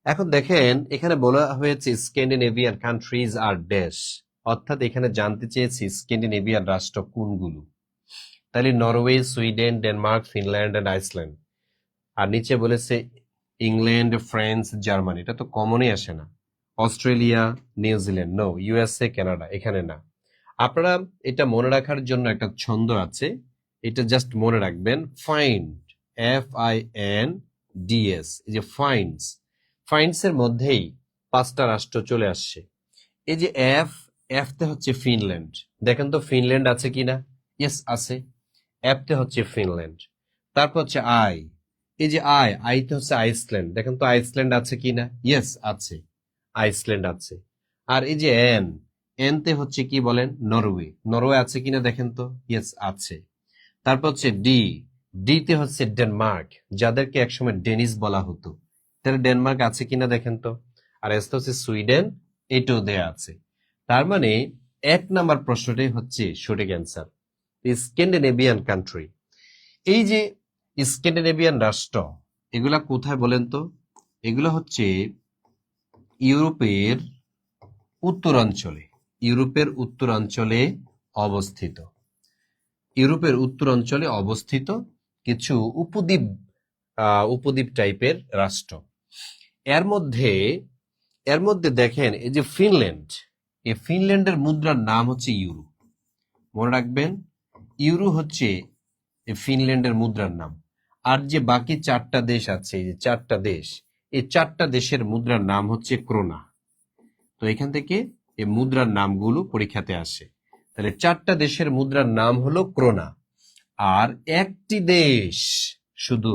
এখন দেখেন এখানে বলা হয়েছে স্ক্যান্ডিনেভিয়ান কান্ট্রিজ আর ড্যাশ, অর্থাৎ এখানে জানতে চেয়েছি স্ক্যান্ডিনেভিয়ান রাষ্ট্র কোনগুলো। তাহলে Norway, Sweden, Denmark, Finland and Iceland. আর নিচে বলেছে ইংল্যান্ড, ফ্রান্স, জার্মানি, এটা তো কমনই আসে না। Australia, New Zealand, no. USA, Canada, এখানে না। আপনারা এটা মনে রাখার জন্য একটা ছন্দ আছে, এটা জাস্ট মনে রাখবেন। ফাইন্ড, FINDS, এই যে ফাইন্ডস, ফাইন্ডস এর মধ্যেই 5টা রাষ্ট্র চলে আসছে। এই যে এফ তে হচ্ছে ফিনল্যান্ড, দেখেন তো ফিনল্যান্ড আছে কিনা। ইয়েস আছে, এফ তে হচ্ছে ফিনল্যান্ড। তারপর হচ্ছে এই যে আইতে হচ্ছে আইসল্যান্ড, দেখেন তো আইসল্যান্ড আছে কিনা। ইয়েস আছে, আইসল্যান্ড আছে। আর এই যে এন তে হচ্ছে কি বলেন, নরওয়ে, নরওয়ে আছে কিনা দেখেন তো। ইয়েস আছে। তারপর হচ্ছে ডি তে হচ্ছে ডেনমার্ক, যাদেরকে একসময় ডেনিস বলা হতো, তাহলে ডেনমার্ক আছে কিনা দেখেন তো। আর এস তো হচ্ছে সুইডেন, এটাও দেয়া আছে। তার মানে 1 নাম্বার প্রশ্নটাই হচ্ছে সঠিক অ্যান্সার, স্ক্যান্ডিনেভিয়ান কান্ট্রি। এই যে স্ক্যান্ডিনেভিয়ান রাষ্ট্র, এগুলা কোথায় বলেন তো। এগুলো হচ্ছে ইউরোপের উত্তরাঞ্চলে, ইউরোপের উত্তরাঞ্চলে অবস্থিত, ইউরোপের উত্তরাঞ্চলে অবস্থিত কিছু উপদ্বীপ, উপদ্বীপ টাইপের রাষ্ট্র। এর মধ্যে এর মধ্যে দেখেন এই যে ফিনল্যান্ড, এই ফিনল্যান্ডের মুদ্রার নাম হচ্ছে ইউরো। মনে রাখবেন, ইউরো হচ্ছে এই ফিনল্যান্ডের মুদ্রার নাম। আর যে বাকি 4টা দেশ আছে, এই যে 4টা দেশ, এই 4টা দেশের মুদ্রার নাম হচ্ছে ক্রোনা। তো এখান থেকে এই মুদ্রার নামগুলো পরীক্ষাতে আসে। তাহলে 4টা দেশের মুদ্রার নাম হলো ক্রোনা। আর একটি দেশ শুধু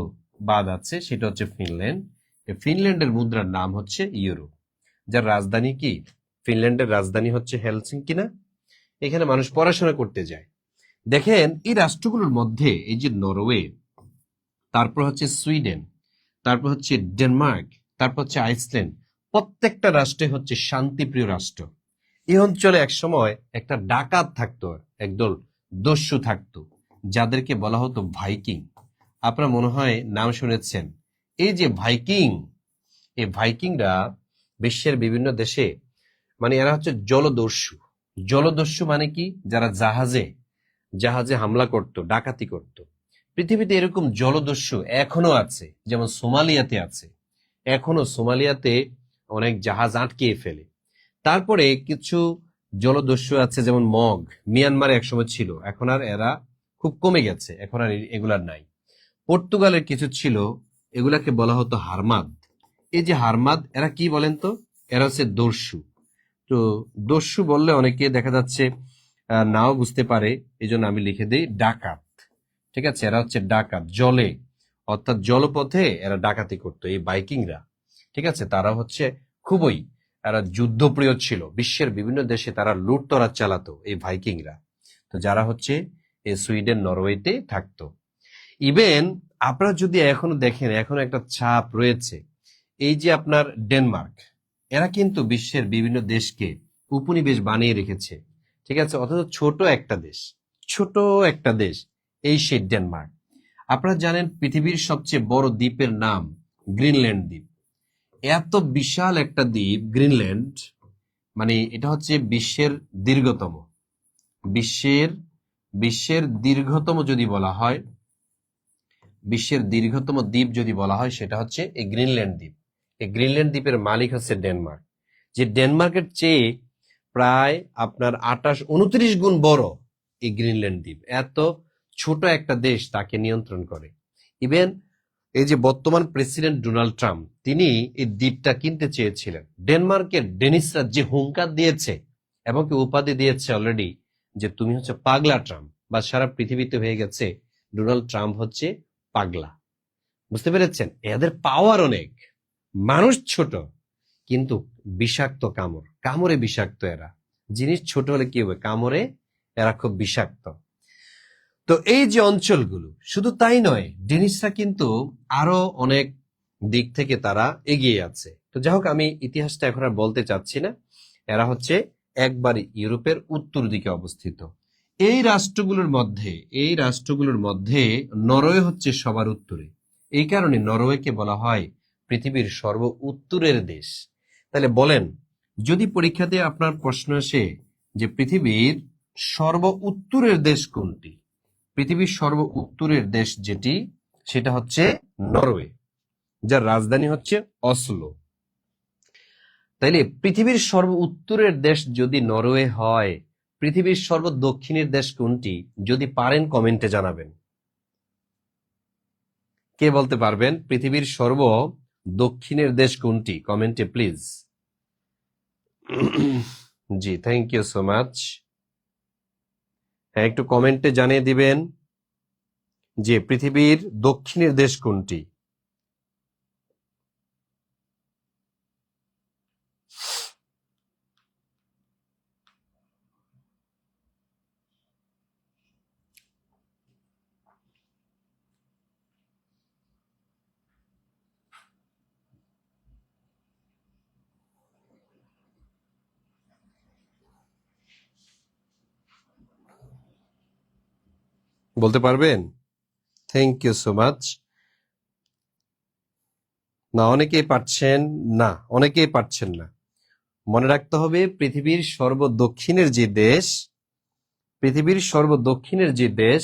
বাদ আছে, সেটা হচ্ছে ফিনল্যান্ড। এই ফিনল্যান্ডের মুদ্রার নাম হচ্ছে ইউরো। যার রাজধানী কি, ফিনল্যান্ডের রাজধানী হচ্ছে হেলসিঙ্কি না। এখানে মানুষ পড়াশোনা করতে যায়। দেখেন এই রাষ্ট্রগুলোর মধ্যে এই যে নরওয়ে, তারপর হচ্ছে সুইডেন, তারপর হচ্ছে ডেনমার্ক, তারপর হচ্ছে আইসল্যান্ড, প্রত্যেকটা রাষ্ট্রে হচ্ছে শান্তিপ্রিয় রাষ্ট্র। এই অঞ্চলে একসময় একটা ডাকাত থাকতো, একদল দস্যু থাকতো, যাদেরকে বলা হতো ভাইকিং। আপনারা মনে হয় নাম শুনেছেন। এই যে ভাইকিং, এই ভাইকিংরা বিশ্বের বিভিন্ন দেশে, মানে এরা হচ্ছে জলদস্যু। জলদস্যু মানে কি, যারা জাহাজে জাহাজে হামলা করত, ডাকাতি করত। পৃথিবীতে এরকম জলদস্যু এখনো আছে, যেমন সোমালিয়াতে আছে। এখনো সোমালিয়াতে অনেক জাহাজ আটকিয়ে ফেলে। তারপরে কিছু জলদস্যু আছে, যেমন মগ, মিয়ানমারে একসময় ছিল, এখন আর এরা খুব কমে গেছে, এখন আর এগুলার নাই। পর্তুগালের কিছু ছিল, এগুলাকে বলা হতো হারমাদ। এই যে হারমাদ, এরা কি বলেন তো, এরা হচ্ছে দস্যু। তো দস্যু বললে অনেকে দেখা যাচ্ছে নাও বুঝতে পারে, এই জন্য আমি লিখে দিই ডাকাত। ঠিক আছে, এরা হচ্ছে ডাকাত, জলে অর্থাৎ জলপথে এরা ডাকাতি করতো এই বাইকিংরা। ঠিক আছে, তারা হচ্ছে খুবই, এরা যুদ্ধপ্রিয় ছিল, বিশ্বের বিভিন্ন দেশে তারা লুটতরাজ চালাতো এই ভাইকিংরা। তো যারা হচ্ছে এই সুইডেন, নরওয়েতে থাকতো। ইভেন আপনারা যদি এখনো দেখেন, এখনো একটা ছাপ রয়েছে। এই যে আপনার ডেনমার্ক, এরা কিন্তু বিশ্বের বিভিন্ন দেশকে উপনিবেশ বানিয়ে রেখেছে। ঠিক আছে, অথচ ছোট একটা দেশ, ছোট একটা দেশ, এই সেই ডেনমার্ক। আপনারা জানেন পৃথিবীর সবচেয়ে বড় দ্বীপের নাম গ্রিনল্যান্ড দ্বীপ। এত বিশাল একটা দ্বীপ গ্রিনল্যান্ড, মানে এটা হচ্ছে বিশ্বের দীর্ঘতম, বিশ্বের বিশ্বের দীর্ঘতম যদি বলা হয়, বিশ্বের দীর্ঘতম দ্বীপ যদি বলা হয়, সেটা হচ্ছে এই গ্রিনল্যান্ড দ্বীপ। এই গ্রিনল্যান্ড দ্বীপের মালিক হচ্ছে ডেনমার্ক। যে ডেনমার্কের চেয়ে প্রায় আপনার 28-29 গুণ বড় এই গ্রিনল্যান্ড দ্বীপ। এত ছোট একটা দেশ তাকে নিয়ন্ত্রণ করে। ইভেন এই যে বর্তমান প্রেসিডেন্ট ডোনাল্ড ট্রাম্প, তিনি এই দ্বীপটা কিনতে চেয়েছিলেন। ডেনমার্কের ডেনিসরা যে হুঙ্কার দিয়েছে এবং কি উপাধি দিয়েছে অলরেডি, যে তুমি হচ্ছে পাগলা ট্রাম্প, বা সারা পৃথিবীতে হয়ে গেছে ডোনাল্ড ট্রাম্প হচ্ছে পাগলা। বুঝতে পেরেছেন, এদের পাওয়ার অনেক, মানুষ ছোট কিন্তু বিষাক্ত, কামড় কামড়ে বিষাক্ত। এরা জিনিস ছোট হলে কি হবে, কামড়ে এরা খুব বিষাক্ত। তো এই যে অঞ্চলগুলো, শুধু তাই নয়, ডেনিসরা কিন্তু আরো অনেক দিক থেকে তারা এগিয়ে আছে। তো যাই হোক, আমি ইতিহাসটা এখন আর বলতে চাচ্ছি না। এরা হচ্ছে একবারই ইউরোপের উত্তর দিকে অবস্থিত। এই রাষ্ট্রগুলোর মধ্যে নরওয়ে হচ্ছে সবার উত্তরে। এই কারণে নরওয়েকে বলা হয় পৃথিবীর সর্ব উত্তরের দেশ। তাহলে বলেন, যদি পরীক্ষাতে আপনার প্রশ্ন আসে যে পৃথিবীর সর্ব উত্তরের দেশ কোনটি, পৃথিবীর সর্ব উত্তরের দেশ যেটি সেটা হচ্ছে নরওয়ে, যার রাজধানী হচ্ছে অসলো। তাইলে পৃথিবীর সর্ব উত্তরের দেশ যদি নরওয়ে হয়, পৃথিবীর সর্ব দক্ষিণের দেশ কোনটি? যদি পারেন কমেন্টে জানাবেন। কে বলতে পারবেন পৃথিবীর সর্ব দক্ষিণের দেশ কোনটি? কমেন্টে প্লিজ। জি, থ্যাংক ইউ সো মাচ। হ্যাঁ, একটু কমেন্টে জানিয়ে দিবেন যে পৃথিবীর দক্ষিণের দেশ কোনটি। বলতে পারবেন? Thank you so much. না, অনেকেই পারছেন না, অনেকেই পারছেন না। মনে রাখতে হবে পৃথিবীর সর্বদক্ষিণের যে দেশ, পৃথিবীর সর্বদক্ষিণের যে দেশ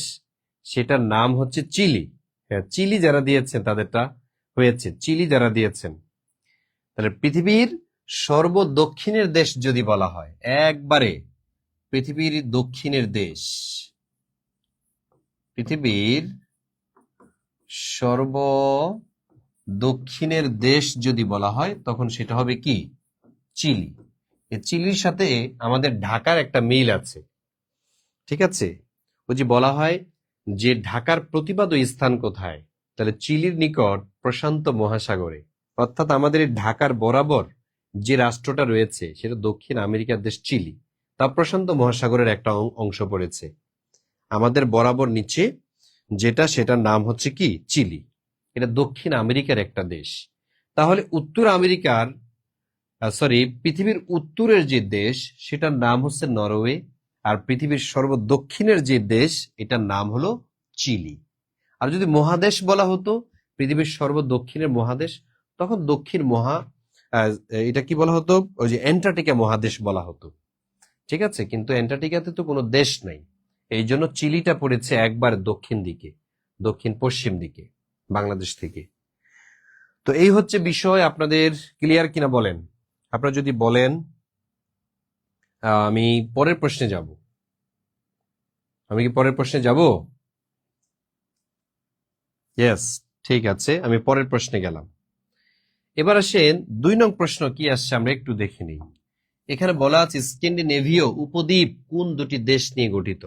সেটার নাম হচ্ছে চিলি। হ্যাঁ, চিলি যারা দিয়েছেন তাদেরটা হয়েছে, চিলি যারা দিয়েছেন। তাহলে পৃথিবীর সর্বদক্ষিণের দেশ যদি বলা হয়, একবারে পৃথিবীর দক্ষিণের দেশ, পৃথিবীর সর্ব দক্ষিণের দেশ যদি বলা হয় তখন সেটা হবে কি? চিলি। এই চিলির সাথে আমাদের ঢাকার একটা মিল আছে, ঠিক আছে? ওই যে বলা হয় যে ঢাকার প্রতিপাদ্য স্থান কোথায়, তাহলে চিলির নিকট প্রশান্ত মহাসাগরে। অর্থাৎ আমাদের এই ঢাকার বরাবর যে রাষ্ট্রটা রয়েছে সেটা দক্ষিণ আমেরিকার দেশ চিলি, তা প্রশান্ত মহাসাগরের একটা অংশ পড়েছে। আমাদের বরাবর নিচে যেটা, সেটার নাম হচ্ছে কি? চিলি। এটা দক্ষিণ আমেরিকার একটা দেশ। তাহলে উত্তর আমেরিকার পৃথিবীর উত্তরের যে দেশ সেটার নাম হচ্ছে নরওয়ে, আর পৃথিবীর সর্বদক্ষিণের যে দেশ এটার নাম হলো চিলি। আর যদি মহাদেশ বলা হতো, পৃথিবীর সর্বদক্ষিণের মহাদেশ, তখন দক্ষিণ এটা কি বলা হতো? ওই যে অ্যান্টার্কটিকা মহাদেশ বলা হতো, ঠিক আছে? কিন্তু অ্যান্টার্কটিকাতে তো কোনো দেশ নাই, এই জন্য চিলিটা পড়েছে একবার দক্ষিণ দিকে, দক্ষিণ পশ্চিম দিকে বাংলাদেশ থেকে। তো এই হচ্ছে বিষয়। আপনাদের ক্লিয়ার কিনা বলেন? আপনারা যদি বলেন আমি পরের প্রশ্নে যাব। আমি কি পরের প্রশ্নে যাব? ইয়েস, ঠিক আছে, আমি পরের প্রশ্নে গেলাম। এবার আসেন 2 নং প্রশ্ন কি আসছে আমরা একটু দেখে নিই। এখানে বলা আছে স্ক্যান্ডিনেভীয় উপদ্বীপ কোন দুটি দেশ নিয়ে গঠিত?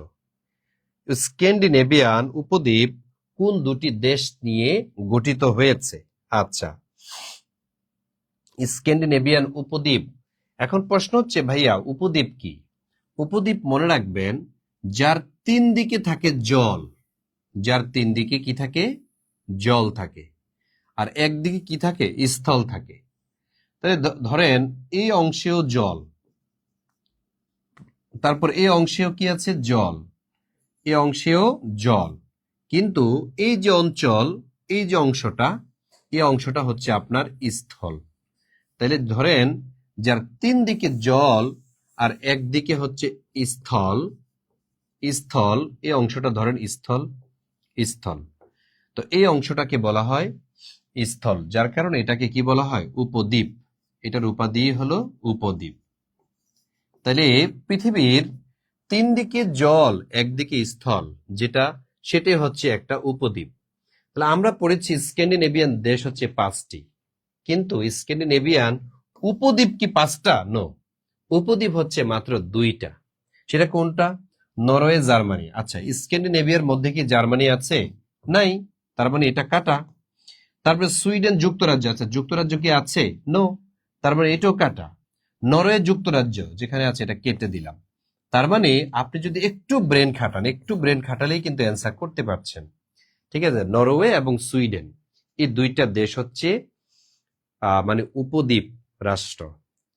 স্ক্যান্ডিনেভিয়ান উপদ্বীপ কোন দুটি দেশ নিয়ে গঠিত হয়েছে? আচ্ছা, স্ক্যান্ডিনেভিয়ান উপদ্বীপ। এখন প্রশ্ন হচ্ছে ভাইয়া উপদ্বীপ কি? উপদ্বীপ মনে রাখবেন যার 3 দিকে থাকে জল, যার 3 দিকে কি থাকে? জল থাকে, আর একদিকে কি থাকে? স্থল থাকে। তাহলে ধরেন এই অংশেও জল, তারপর এই অংশেও কি আছে? জল, এই অংশেও জল, কিন্তু এই যে অঞ্চল, এই যে অংশটা, এই অংশটা হচ্ছে আপনার স্থল। তাহলে ধরেন যার 3 দিকে জল আর একদিকে হচ্ছে স্থল, স্থল, এই অংশটা ধরেন স্থল, স্থল। তো এই অংশটাকে বলা হয় স্থল, যার কারণে এটাকে কি বলা হয়? উপদ্বীপ। এটার উপাধি হলো উপদ্বীপ। তাহলে পৃথিবীর 3 দিকে জল একদিকে স্থল যেটা, সেটাই হচ্ছে একটা উপদ্বীপ। তাহলে আমরা পড়েছি স্ক্যান্ডিনেভিয়ান দেশ হচ্ছে 5টি, কিন্তু স্ক্যান্ডিনেভিয়ান উপদ্বীপ কি 5টা? নো, উপদ্বীপ হচ্ছে মাত্র 2টা। সেটা কোনটা? Norway, Germany. আচ্ছা, স্ক্যান্ডিনেভিয়ার মধ্যে কি জার্মানি আছে? নাই, তার মানে এটা কাটা। তারপরে সুইডেন, যুক্তরাজ্য আছে, যুক্তরাজ্য কি আছে? নো, তার মানে এটাও কাটা। নরওয়ে, যুক্তরাজ্য যেখানে আছে এটা কেটে দিলাম। তার মানে আপনি যদি একটু ব্রেন খাটান, একটু ব্রেন খাটালেই কিন্তু অ্যান্সার করতে পারছেন, ঠিক আছে? নরওয়ে এবং সুইডেন এই 2টা দেশ হচ্ছে মানে উপদ্বীপ রাষ্ট্র।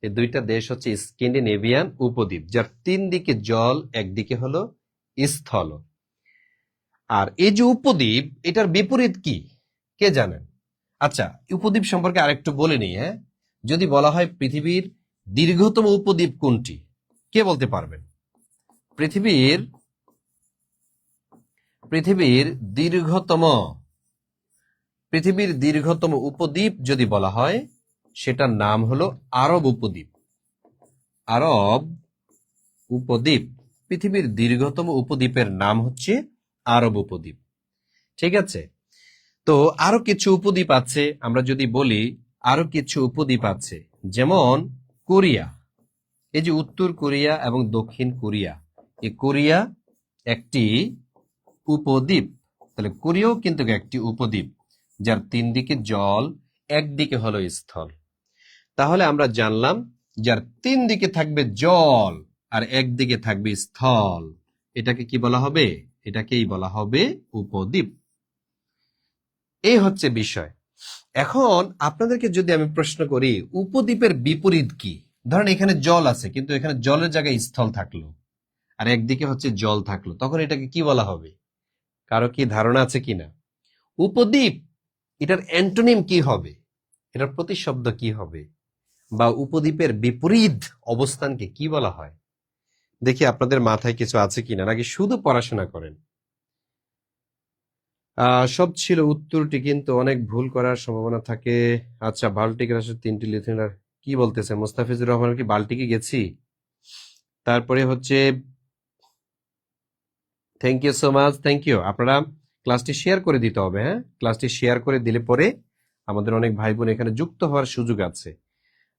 এই 2টা দেশ হচ্ছে স্ক্যান্ডিনেভিয়ান উপদ্বীপ, যার 3 দিকে জল, একদিকে হলো স্থল। আর এই যে উপদ্বীপ, এটার বিপরীত কি কে জানেন? আচ্ছা, উপদ্বীপ সম্পর্কে আরেকটু বলে নিই। হ্যাঁ, যদি বলা হয় পৃথিবীর দীর্ঘতম উপদ্বীপ কোনটি, কে বলতে পারবেন? পৃথিবীর পৃথিবীর দীর্ঘতম পৃথিবীর দীর্ঘতম উপদ্বীপ যদি বলা হয়, সেটার নাম হলো আরব উপদ্বীপ। আরব উপদ্বীপ, পৃথিবীর দীর্ঘতম উপদ্বীপের নাম হচ্ছে আরব উপদ্বীপ। ঠিক আছে, তো আরো কিছু উপদ্বীপ আছে, আমরা যদি বলি আরো কিছু উপদ্বীপ আছে, যেমন কোরিয়া। এই যে উত্তর কোরিয়া এবং দক্ষিণ কোরিয়া, এই কোরিয়া একটি উপদ্বীপ। তাহলে কোরিয়াও কিন্তু একটি উপদ্বীপ, যার তিন দিকে জল, একদিকে হলো স্থল। তাহলে আমরা জানলাম, যার তিন দিকে থাকবে জল আর একদিকে থাকবে স্থল, এটাকে কি বলা হবে? এটাকেই বলা হবে উপদ্বীপ। এই হচ্ছে বিষয়। এখন আপনাদেরকে যদি আমি প্রশ্ন করি, উপদ্বীপের বিপরীত কি? ধরেন এখানে জল আছে, কিন্তু এখানে জলের জায়গায় স্থল থাকলো, আর একদিকে হচ্ছে জল থাকলো, তখন এটাকে কি বলা হবে? কারো কি ধারণা আছে কিনা? উপদ্বীপ, এটার অ্যান্টোনিম কি হবে? এটার প্রতিশব্দ কি হবে? বা উপদ্বীপের বিপরীত অবস্থানকে কি বলা হয়? দেখি আপনাদের মাথায় কিছু আছে কিনা, নাকি শুধু পড়াশোনা করেন? সব ছিল উত্তরটি, কিন্তু অনেক ভুল করার সম্ভাবনা থাকে। আচ্ছা, বাল্টিক রাষ্ট্রের তিনটি লিথুয়ানিয়ার, কি বলতেছে মোস্তাফিজুর রহমান? কি বাল্টিকে গেছি? তারপরে হচ্ছে, thank you so much, thank you. আপনারা ক্লাসটি শেয়ার করে দিতে হবে। হ্যাঁ, ক্লাসটি শেয়ার করে দিলে পরে আমাদের অনেক ভাই বোন এখানে যুক্ত হওয়ার সুযোগ আছে।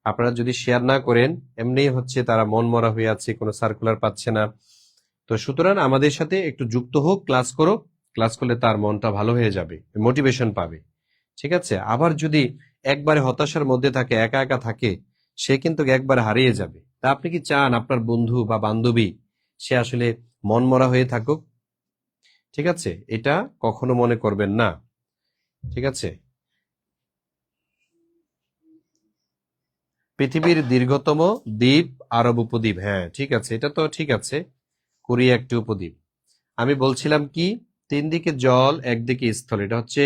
আপনারা যদি শেয়ার না করেন, এমনি হচ্ছে তারা মন মরা হয়ে আছে, কোনো সার্কুলার পাচ্ছে না। তো সুতরাং আমাদের সাথে একটু যুক্ত হোক, ক্লাস করো। ক্লাস করলে তার মনটা ভালো হয়ে যাবে, মোটিভেশন পাবে। ঠিক আছে, আবার যদি একবারে হতাশার মধ্যে থাকে, একা একা থাকে, সে কিন্তু একবার হারিয়ে যাবে। তা আপনি কি চান আপনার বন্ধু বা বান্ধবী সে আসলে মনমরা হয়ে থাকুক? ঠিক আছে, এটা কখনো মনে করবেন না। ঠিক আছে, পৃথিবীর দীর্ঘতম দ্বীপ আরব উপদ্বীপ, হ্যাঁ ঠিক আছে, এটা তো ঠিক আছে, কোরিয়া একটি উপদ্বীপ। আমি বলছিলাম কি, তিন দিকে জল একদিকে স্থল, এটা হচ্ছে,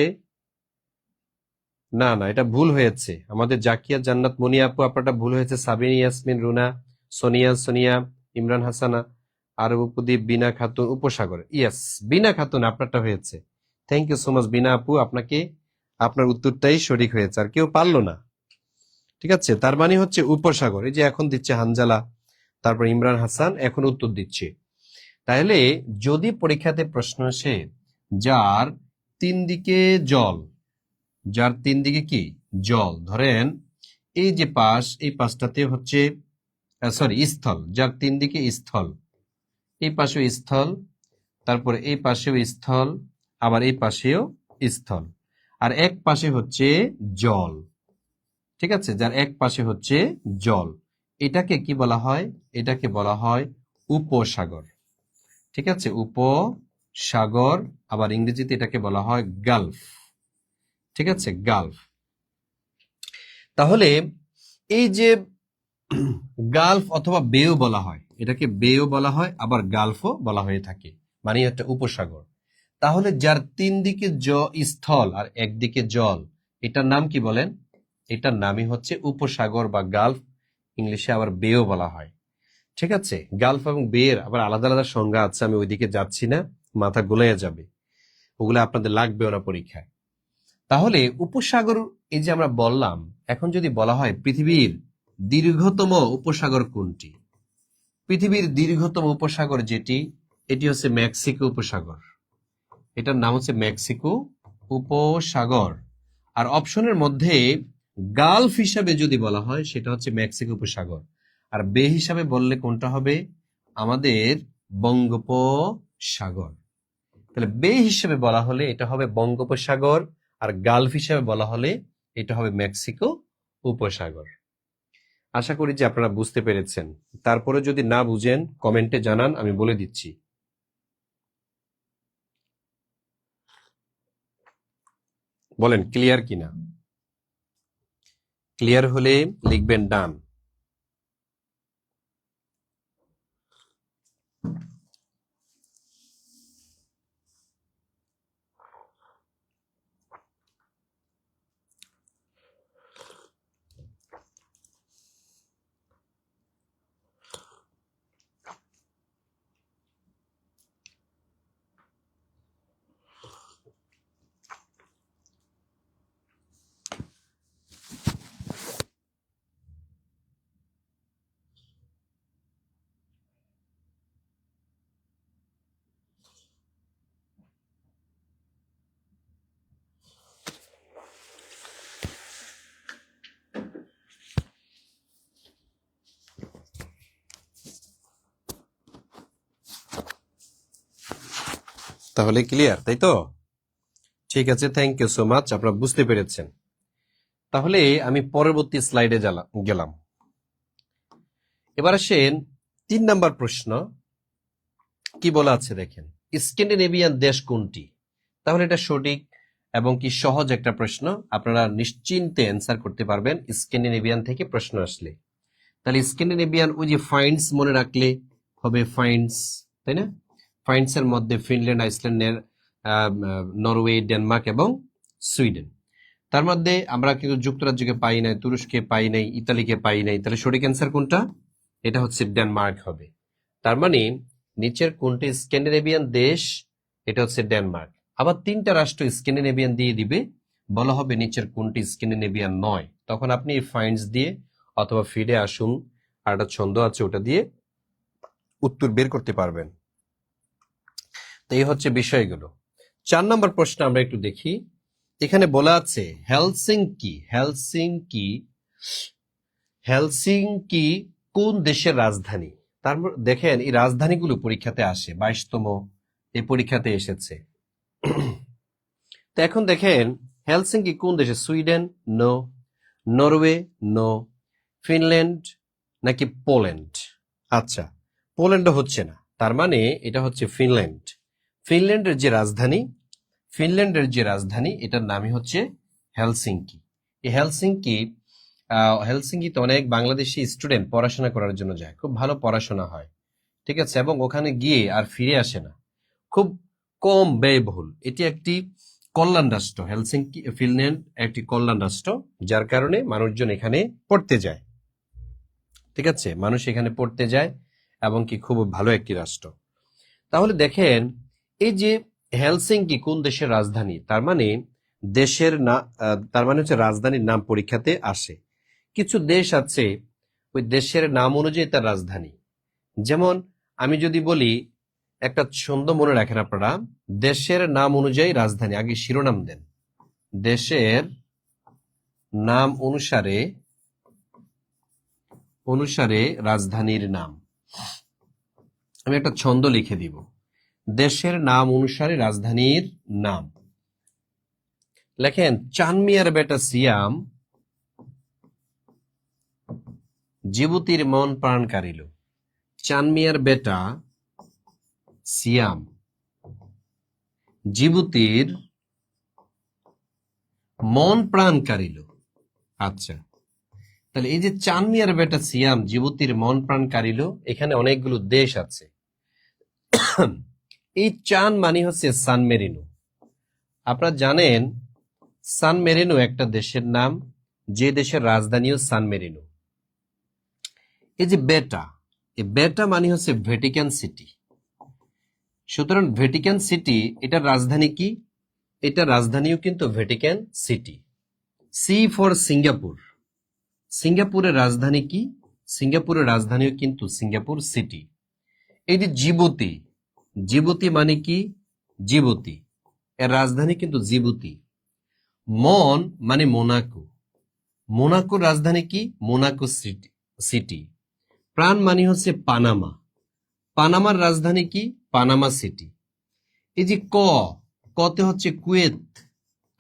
না না, এটা ভুল হয়েছে। আমাদের জাকিয়া জান্নাত মনি আপু, আপনারটা ভুল হয়েছে। সাবিনা ইয়াসমিন, রুনা, সোনিয়া, ইমরান হাসানা, আরব উপদ্বীপ, বিনা খাতুন, উপসাগর। ইয়েস, বিনা খাতুন আপনারটা হয়েছে। থ্যাংক ইউ সো মাচ বিনা আপু, আপনাকে আপনার উত্তরটাই সঠিক হয়েছে, আর কেউ পারলো না। ঠিক আছে, তার মানে হচ্ছে উপসাগর। এই যে এখন দিচ্ছে হানজালা, তারপর ইমরান হাসান এখন উত্তর দিচ্ছে। তাহলে যদি পরীক্ষাতে প্রশ্ন আসে, যার তিন দিকে জল, যার তিন দিকে কি জল, ধরেন এই যে পাশ, এই পাশটাতে হচ্ছে সরি স্থল, যার তিন দিকে স্থল, এই পাশেও স্থল, তারপরে এই পাশেও স্থল, আবার এই পাশেও স্থল, আর এক পাশে হচ্ছে জল। ঠিক আছে, যার এক পাশে হচ্ছে জল, এটাকে কি বলা হয়? এটাকে বলা হয় উপসাগর। ঠিক আছে, উপসাগর, আবার ইংরেজিতে এটাকে বলা হয় গালফ। ঠিক আছে, গালফ। তাহলে এই যে গালফ অথবা বেও বলা হয়, এটাকে বেও বলা হয়, আবার গালফও বলা হয়ে থাকে, মানে একটা উপসাগর। তাহলে যার তিন দিকে স্থল আর একদিকে জল, এটার নাম কি বলেন? এটার নামই হচ্ছে উপসাগর বা গালফ, ইংলিশে আবার বেও বলা হয়। ঠিক আছে, গালফ এবং বের আবার আলাদা আলাদা সংজ্ঞা আছে, আমি ওইদিকে যাচ্ছি না, মাথা গোলাইয়া যাবে, ওগুলো আপনাদের লাগবেও না পরীক্ষায়। তাহলে উপসাগর, এই যে আমরা বললাম, এখন যদি বলা হয় পৃথিবীর দীর্ঘতম উপসাগর কোনটি, পৃথিবীর দীর্ঘতম উপসাগর যেটি, এটি হচ্ছে মেক্সিকো উপসাগর। এটার নাম হচ্ছে মেক্সিকো উপসাগর। আর অপশনের মধ্যে গালফ হিসাবে যদি বলা হয়, সেটা হচ্ছে মেক্সিকো উপসাগর। আর বে হিসাবে বললে কোনটা হবে? আমাদের বঙ্গোপসাগর। তাহলে বে হিসেবে বলা হলে এটা হবে বঙ্গোপসাগর, আর গালফ হিসেবে বলা হলে এটা হবে মেক্সিকো উপসাগর। আশা করি যে আপনারা বুঝতে পেরেছেন। তারপরে যদি না বুঝেন কমেন্টে জানান, আমি বলে দিচ্ছি। বলেন ক্লিয়ার কিনা? ক্লিয়ার হলে লিখবেন ডান। তাহলে ক্লিয়ার, তাই তো? ঠিক আছে, থ্যাংক ইউ সো মাচ, আপনারা বুঝতে পেরেছেন। তাহলে আমি পরবর্তী স্লাইডে গেলাম। এবার আসেন 3 নাম্বার প্রশ্ন। কি বলা আছে দেখেন, স্ক্যান্ডিনেভিয়ান দেশ কোনটি? তাহলে এটা সঠিক এবং কি সহজ একটা প্রশ্ন, আপনারা নিশ্চিন্তে অ্যান্সার করতে পারবেন স্ক্যান্ডিনেভিয়ান থেকে প্রশ্ন আসলে। তাহলে স্ক্যান্ডিনেভিয়ান, ওই যে ফাইন্ডস মনে রাখলে হবে ফাইন্ডস, তাই না? ফাইন্ডস এর মধ্যে ফিনল্যান্ড, আইসল্যান্ডের, নরওয়ে, ডেনমার্ক এবং সুইডেন। তার মধ্যে আমরা কিন্তু যুক্তরাজ্যকে পাই নাই, তুরস্কে পাই নাই, ইতালিকে পাই নাই। তাহলে সঠিক অ্যান্সার কোনটা? এটা হচ্ছে ডেনমার্ক হবে। তার মানে নিচের কোনটি স্ক্যান্ডিনেভিয়ান দেশ? এটা হচ্ছে ডেনমার্ক। আবার 3টা রাষ্ট্র স্ক্যান্ডিনেভিয়ান দিয়ে দিবে, বলা হবে নিচের কোনটি স্ক্যান্ডিনেভিয়ান নয়। তখন আপনি এই ফাইন্ডস দিয়ে অথবা ফিডে আসুন আর একটা ছন্দ আছে ওটা দিয়ে উত্তর বের করতে পারবেন। তো এই হচ্ছে বিষয়গুলো। 4 নম্বর প্রশ্ন আমরা একটু দেখি। এখানে বলা আছে হেলসিংকি, হেলসিংকি, হেলসিংকি কোন দেশের রাজধানী? তারপর দেখেন এই রাজধানীগুলো পরীক্ষাতে আসে, 22তম এই পরীক্ষাতে এসেছে। তো এখন দেখেন হেলসিংকি কোন দেশে? Sweden? No. Norway? No. Finland নাকি পোল্যান্ড? আচ্ছা, পোল্যান্ডও হচ্ছে না, তার মানে এটা হচ্ছে ফিনল্যান্ড। ফিনল্যান্ডের যে রাজধানী, ফিনল্যান্ডের যে রাজধানী এটার নামই হচ্ছে হেলসিংকি। এই হেলসিংকি, হেলসিংকিতে অনেক বাংলাদেশি স্টুডেন্ট পড়াশোনা করার জন্য যায়, খুব ভালো পড়াশোনা হয়, ঠিক আছে, এবং ওখানে গিয়ে আর ফিরে আসে না, খুব কম ব্যয়বহুল। এটি একটি কল্যাণ রাষ্ট্র, হেলসিংকি ফিনল্যান্ড একটি কল্যাণ রাষ্ট্র, যার কারণে মানুষজন এখানে পড়তে যায়, ঠিক আছে, মানুষ এখানে পড়তে যায় এবং কি খুব ভালো একটি রাষ্ট্র। তাহলে দেখেন এই যে হেলসিংকি কোন দেশের রাজধানী, তার মানে দেশের না, তার মানে হচ্ছে রাজধানীর নাম পরীক্ষাতে আসে। কিছু দেশ আছে ওই দেশের নাম অনুযায়ী তার রাজধানী। যেমন আমি যদি বলি, একটা ছন্দ মনে রাখেন আপনারা, দেশের নাম অনুযায়ী রাজধানী, আগে শিরোনাম দেন, দেশের নাম অনুসারে অনুসারে রাজধানীর নাম। আমি একটা ছন্দ লিখে দিব, দেশের নাম অনুসারে রাজধানীর নাম। লেখেন চানমিয়ার বেটা সিয়াম, জিবুতির মন প্রাণ কারিল। চানমিয়ার বেটা সিয়াম, জিবুতির মন প্রাণ কারিল। আচ্ছা, তাহলে এই যে চানমিয়ার বেটা সিয়াম, জিবুতির মন প্রাণ কারিল, এখানে অনেকগুলো দেশ আছে। এই চান মানে হচ্ছে সান মেরিনো। আপনারা জানেন সান মেরিনো একটা দেশের নাম, যে দেশের রাজধানীও সান মেরিনো। এই যে বেটা, এই বেটা মানে হচ্ছে ভ্যাটিকান সিটি। সুতরাং ভ্যাটিকান সিটি, এটার রাজধানী কি? এটা রাজধানীও কিন্তু Vatican City. C for Singapore, সিঙ্গাপুরের রাজধানী কি? সিঙ্গাপুরের রাজধানীও কিন্তু সিঙ্গাপুর সিটি। এই যে জিবুতি, জিবুতি মানে কি? জিবুতি, এর রাজধানী কিন্তু জিবুতি। মন মানে মোনাকো, মোনাকোর রাজধানী কি? Monaco city city. প্রাণ মানে হচ্ছে পানামা, পানামার রাজধানী কি? Panama city. এই যে কতে হচ্ছে কুয়েত,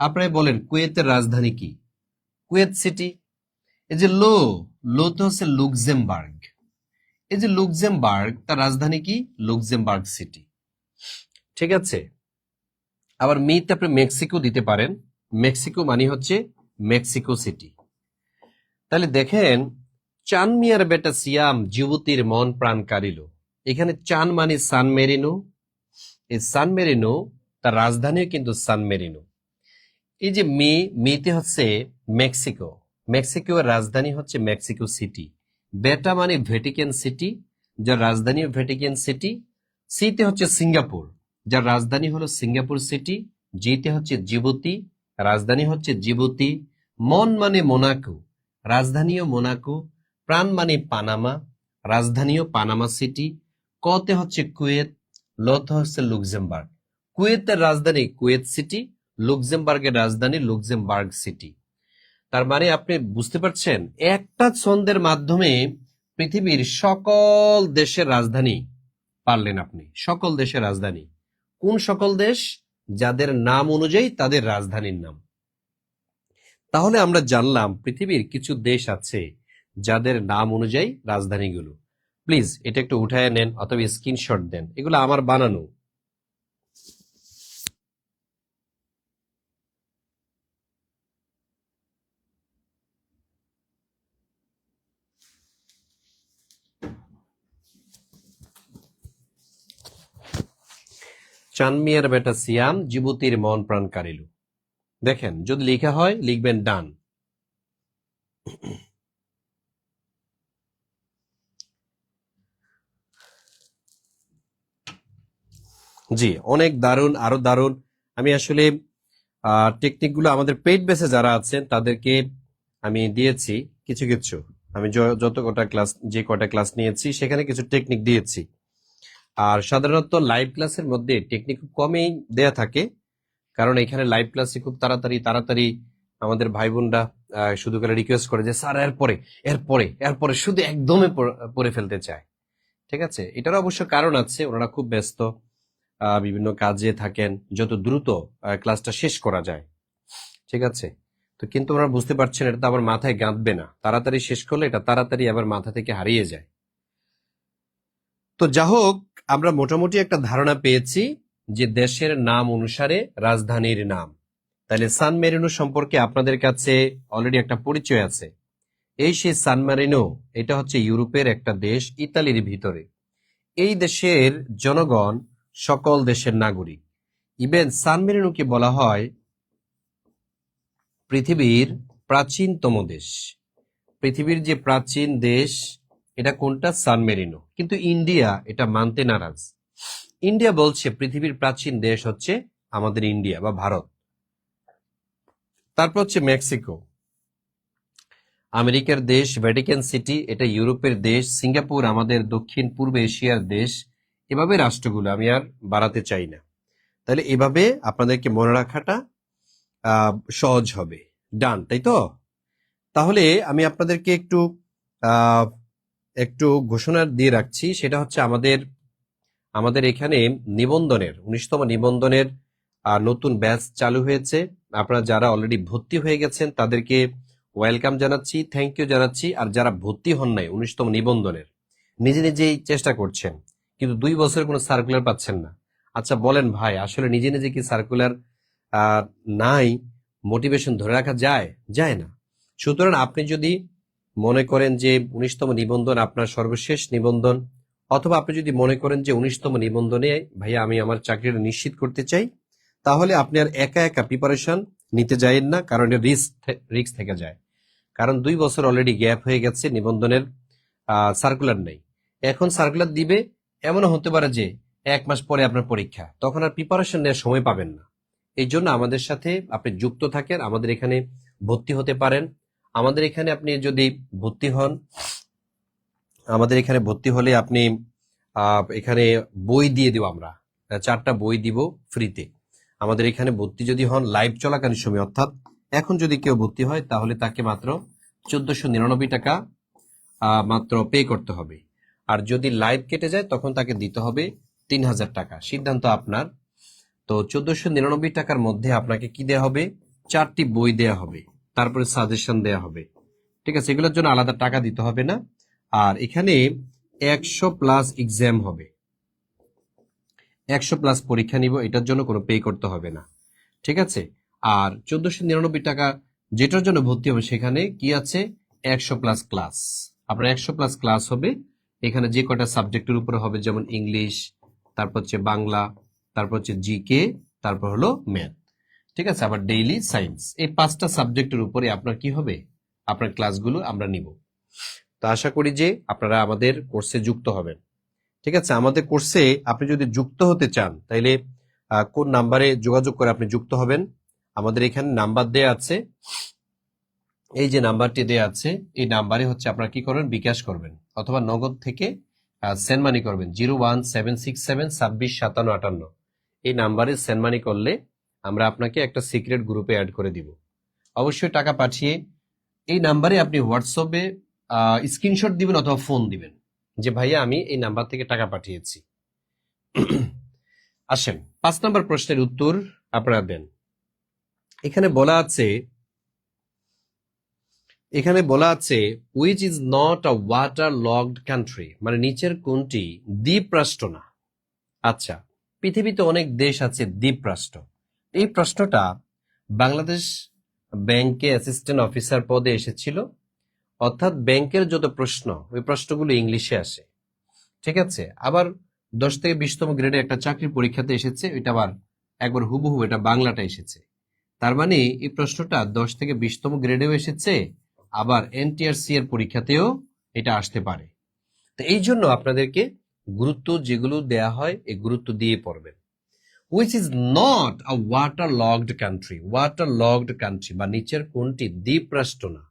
আপনারা বলেন কুয়েতের রাজধানী কি? Kuwait city. এই যে লোতে হচ্ছে লুক্সেমবার্গ, এই যে লুক্সেমবার্গ তার রাজধানী কি? লুক্সেমবার্গ সিটি, ঠিক আছে। আবার মিতে আপনি মেক্সিকো দিতে পারেন, মেক্সিকো মানে হচ্ছে মেক্সিকো সিটি। তাহলে দেখেন চান মিয়ার বেটা সিয়াম, যুবতীর মন প্রাণ কারিল। এখানে চান মানে সান মেরিনো, এই সান মেরিনো তার রাজধানীও কিন্তু সান মেরিনো। এই যে মিতে হচ্ছে মেক্সিকো, মেক্সিকো এর রাজধানী হচ্ছে মেক্সিকো সিটি। বেটা মানে ভ্যাটিকান সিটি, যার রাজধানী ভ্যাটিকান সিটি। সিতে হচ্ছে সিঙ্গাপুর, যার রাজধানী হলো সিঙ্গাপুর সিটি। জিতে হচ্ছে জিবুতি, রাজধানী হচ্ছে জিবুতি। মন মানে মোনাকো, রাজধানীও মোনাকো। প্রাণ মানে পানামা, রাজধানীও পানামা সিটি। কতে হচ্ছে কুয়েত, লতে হচ্ছে লুক্সেমবার্গ। কুয়েতের রাজধানী কুয়েত সিটি, লুক্সেমবার্গের রাজধানী লুক্সেমবার্গ সিটি। তার মানে আপনি বুঝতে পারছেন, একটা ছন্দের মাধ্যমে পৃথিবীর সকল দেশের রাজধানী পারলেন আপনি, সকল দেশের রাজধানী। কোন সকল দেশ? যাদের নাম অনুযায়ী তাদের রাজধানীর নাম। তাহলে আমরা জানলাম পৃথিবীর কিছু দেশ আছে যাদের নাম অনুযায়ী রাজধানীগুলো। প্লিজ এটা একটু উঠায় নেন অথবা স্ক্রিনশট দেন, এগুলো আমার বানানো। চানমিয়ার বেটা সিয়াম, জিবুতির মন প্রাণ কারিলু। দেখেন, যদি লেখা হয় লিখবেন ডান। জি, অনেক দারুণ, আরো দারুণ। আমি আসলে টেকনিকগুলো আমাদের পেইড বেসে যারা আছেন তাদেরকে আমি দিয়েছি কিছু কিছু। আমি যত কটা ক্লাস, যে কটা ক্লাস নিয়েছি সেখানে কিছু টেকনিক দিয়েছি। আর সাধারণত লাইভ ক্লাসের মধ্যে টেকনিক খুব কমই দেয়া থাকে, কারণ এখানে লাইভ ক্লাসে খুব তাড়াতাড়ি তাড়াতাড়ি আমাদের ভাই বোনরা শুধু করে রিকোয়েস্ট করে যে স্যার এরপরে এরপরে এরপরে শুধু একদমই পড়ে ফেলতে চায়। ঠিক আছে, এটার অবশ্য কারণ আছে, ওনারা খুব ব্যস্ত, বিভিন্ন কাজে থাকেন, যত দ্রুত ক্লাসটা শেষ করা যায়। ঠিক আছে, তো কিন্তু ওনারা বুঝতে পারছেন এটা তো আবার মাথায় গাঁথবে না, তাড়াতাড়ি শেষ করলে এটা তাড়াতাড়ি আবার মাথা থেকে হারিয়ে যায়। তো যা হোক, আমরা মোটামুটি একটা ধারণা পেয়েছি যে দেশের নাম অনুসারে রাজধানীর নাম। তাহলে সান মেরিনো সম্পর্কে আপনাদের কাছে অলরেডি একটা পরিচয় আছে। এই সেই সান মেরিনো, এটা হচ্ছে ইউরোপের একটা দেশ, ইতালির ভিতরে। এই দেশের জনগণ সকল দেশের নাগরিক। ইভেন সান মেরিনোকে বলা হয় পৃথিবীর প্রাচীনতম দেশ। পৃথিবীর যে প্রাচীন দেশ এটা কোনটা? সান মেরিনো। কিন্তু ইন্ডিয়া এটা মানতে নারাজ। ইন্ডিয়া বলছে পৃথিবীর প্রাচীন দেশ হচ্ছে আমাদের ইন্ডিয়া বা ভারত। তারপর হচ্ছে মেক্সিকো, আমেরিকার দেশ ভ্যাটিকান সিটি, এটা ইউরোপের দেশ, সিঙ্গাপুর আমাদের দক্ষিণ পূর্ব এশিয়ার দেশ। এভাবে রাষ্ট্রগুলো আমি আর বাড়াতে চাই না। তাহলে এভাবে আপনাদেরকে মনে রাখাটা সহজ হবে। ডান, তাই তো? তাহলে আমি আপনাদেরকে একটু ঘোষণা দিয়ে রাখছি, সেটা হচ্ছে আমাদের এখানে নিবন্ধনের 19তম নিবন্ধনের নতুন ব্যাচ চালু হয়েছে। আপনারা যারা অলরেডি ভর্তি হয়ে গেছেন তাদেরকে ওয়েলকাম জানাচ্ছি, থ্যাংক ইউ জানাচ্ছি। আর যারা ভর্তি হন নাই 19তম নিবন্ধনের, নিজে নিজেই চেষ্টা করছেন কিন্তু 2 বছরের কোনো সার্কুলার পাচ্ছেন না। আচ্ছা বলেন ভাই, আসলে নিজে নিজে কি সার্কুলার নাই মোটিভেশন ধরে রাখা যায়? যায় না। সুতরাং আপনি যদি মনে করেন যে 19তম নিবন্ধন আপনার সর্বশেষ নিবন্ধন, অথবা আপনি যদি মনে করেন যে 19তম নিবন্ধনে ভাইয়া আমি আমার চাকরিটা নিশ্চিত করতে চাই, তাহলে আপনি আর একা একা প্রিপারেশন নিতে যায়েন না, কারণ এটা রিস্ক থেকে যায়। কারণ 2 বছর অলরেডি গ্যাপ হয়ে গেছে, নিবন্ধনের সার্কুলার নেই। এখন সার্কুলার দিবে, এমনও হতে পারে যে 1 মাস পরে আপনার পরীক্ষা, তখন আর প্রিপারেশন নেওয়ার সময় পাবেন না। এই জন্য আমাদের সাথে আপনি যুক্ত থাকেন, আমাদের এখানে ভর্তি হতে পারেন। আমাদের এখানে আপনি যদি ভর্তি হন, আমাদের এখানে ভর্তি হলে আপনি এখানে বই দিয়ে দিব, আমরা 4টা বই দিব ফ্রিতে। আমাদের এখানে ভর্তি যদি হন লাইভ চলাকালীন সময়, অর্থাৎ এখন যদি কেউ ভর্তি হয় তাহলে তাকে মাত্র 1499 টাকা মাত্র পে করতে হবে। আর যদি লাইভ কেটে যায় তখন তাকে দিতে হবে 3000 টাকা। সিদ্ধান্ত আপনার। তো 1499 টাকার মধ্যে আপনাকে কি দেয়া হবে? 4টি বই দেয়া হবে, তারপরে সাজেশন দেয়া হবে। ঠিক আছে, এগুলোর জন্য আলাদা টাকা দিতে হবে না। আর এখানে 100+ এক্সাম হবে, 100+ পরীক্ষা নিব, এটার জন্য কোনো পে করতে হবে না। ঠিক আছে, আর 1499 টাকা যেটার জন্য ভর্তি হবে সেখানে কি আছে? 100+ ক্লাস। আপনার 100+ ক্লাস হবে। এখানে যে কটা সাবজেক্টের উপরে হবে, যেমন ইংলিশ, তারপর হচ্ছে বাংলা, তারপর হচ্ছে জিকে, তারপর হলো ম্যাথ। ঠিক আছে, আবার ডেইলি সায়েন্স, এই 5টা সাবজেক্টের উপরে আপনার কি হবে? আপনার ক্লাসগুলো আমরা নিব। তো আশা করি যে আপনারা আমাদের কোর্সে যুক্ত হবেন। ঠিক আছে, আমাদের কোর্সে আপনি যদি যুক্ত হতে চান তাইলে কোন নাম্বারে যোগাযোগ করে আপনি যুক্ত হবেন? আমাদের এখানে নাম্বার দেয়া আছে, এই যে নাম্বারটি দেয়া আছে এই নাম্বারে হচ্ছে আপনারা কি করবেন? বিকাশ করবেন অথবা নগদ থেকে সেন্ড মানি করবেন 01767265758। এই নাম্বারে সেন্ড মানি করলে আমরা আপনাকে একটা সিক্রেট গ্রুপে অ্যাড করে দিব। অবশ্যই টাকা পাঠিয়ে এই নাম্বারে আপনি হোয়াটসঅ্যাপে স্ক্রিনশট দিবেন অথবা ফোন দিবেন যে ভাইয়া আমি এই নাম্বার থেকে টাকা পাঠিয়েছি। আসেন, 5 নম্বর প্রশ্নের উত্তর আপনারা দেন। এখানে বলা আছে which is not a water logged country, মানে নিচের কোনটি দ্বীপ রাষ্ট্র না। আচ্ছা, পৃথিবীতে অনেক দেশ আছে দ্বীপ রাষ্ট্র। এই প্রশ্নটা বাংলাদেশ ব্যাংকে অ্যাসিস্ট্যান্ট অফিসার পদে এসেছিল, অর্থাৎ ব্যাংকের যত প্রশ্ন ওই প্রশ্নগুলো ইংলিশে আসে, ঠিক আছে। আবার 10 থেকে 20তম গ্রেডে একটা চাকরির পরীক্ষাতে এসেছে, ওইটা আবার একবার হুবহু এটা বাংলাটা এসেছে। তার মানে এই প্রশ্নটা 10 থেকে 20তম গ্রেডেও এসেছে, আবার এনটিআরসি এর পরীক্ষাতেও এটা আসতে পারে। তো এই জন্য আপনাদেরকে গুরুত্ব যেগুলো দেয়া হয় এই গুরুত্ব দিয়ে পড়বেন। Which is not a water logged country, water logged country বা নিচের কোনটি দ্বীপ রাষ্ট্র না।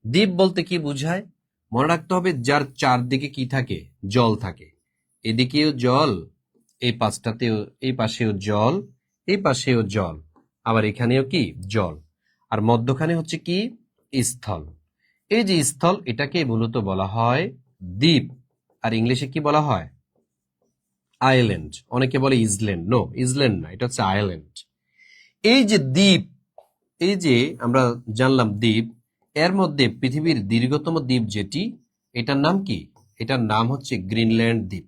দ্বীপ বলতে কি বোঝায়? মনে রাখতে হবে যার চারদিকে কি থাকে, জল থাকে। এদিকেও জল, এই পাশটাতেও, এই পাশেও জল, এই পাশেও জল, আবার এখানেও কি জল, আর মধ্যখানে হচ্ছে কি স্থল। এই যে স্থল, এটাকে মূলত বলা হয় দ্বীপ। আর ইংলিশে কি বলা হয়? আইল্যান্ড। অনেকে বলে ইজল্যান্ড, নো ইজল্যান্ড না, এটা হচ্ছে আইল্যান্ড। এই যে দ্বীপ, এই যে আমরা জানলাম দ্বীপ, এর মধ্যে পৃথিবীর দীর্ঘতম দ্বীপ যেটি, এটার নাম কি? এটার নাম হচ্ছে গ্রিনল্যান্ড দ্বীপ,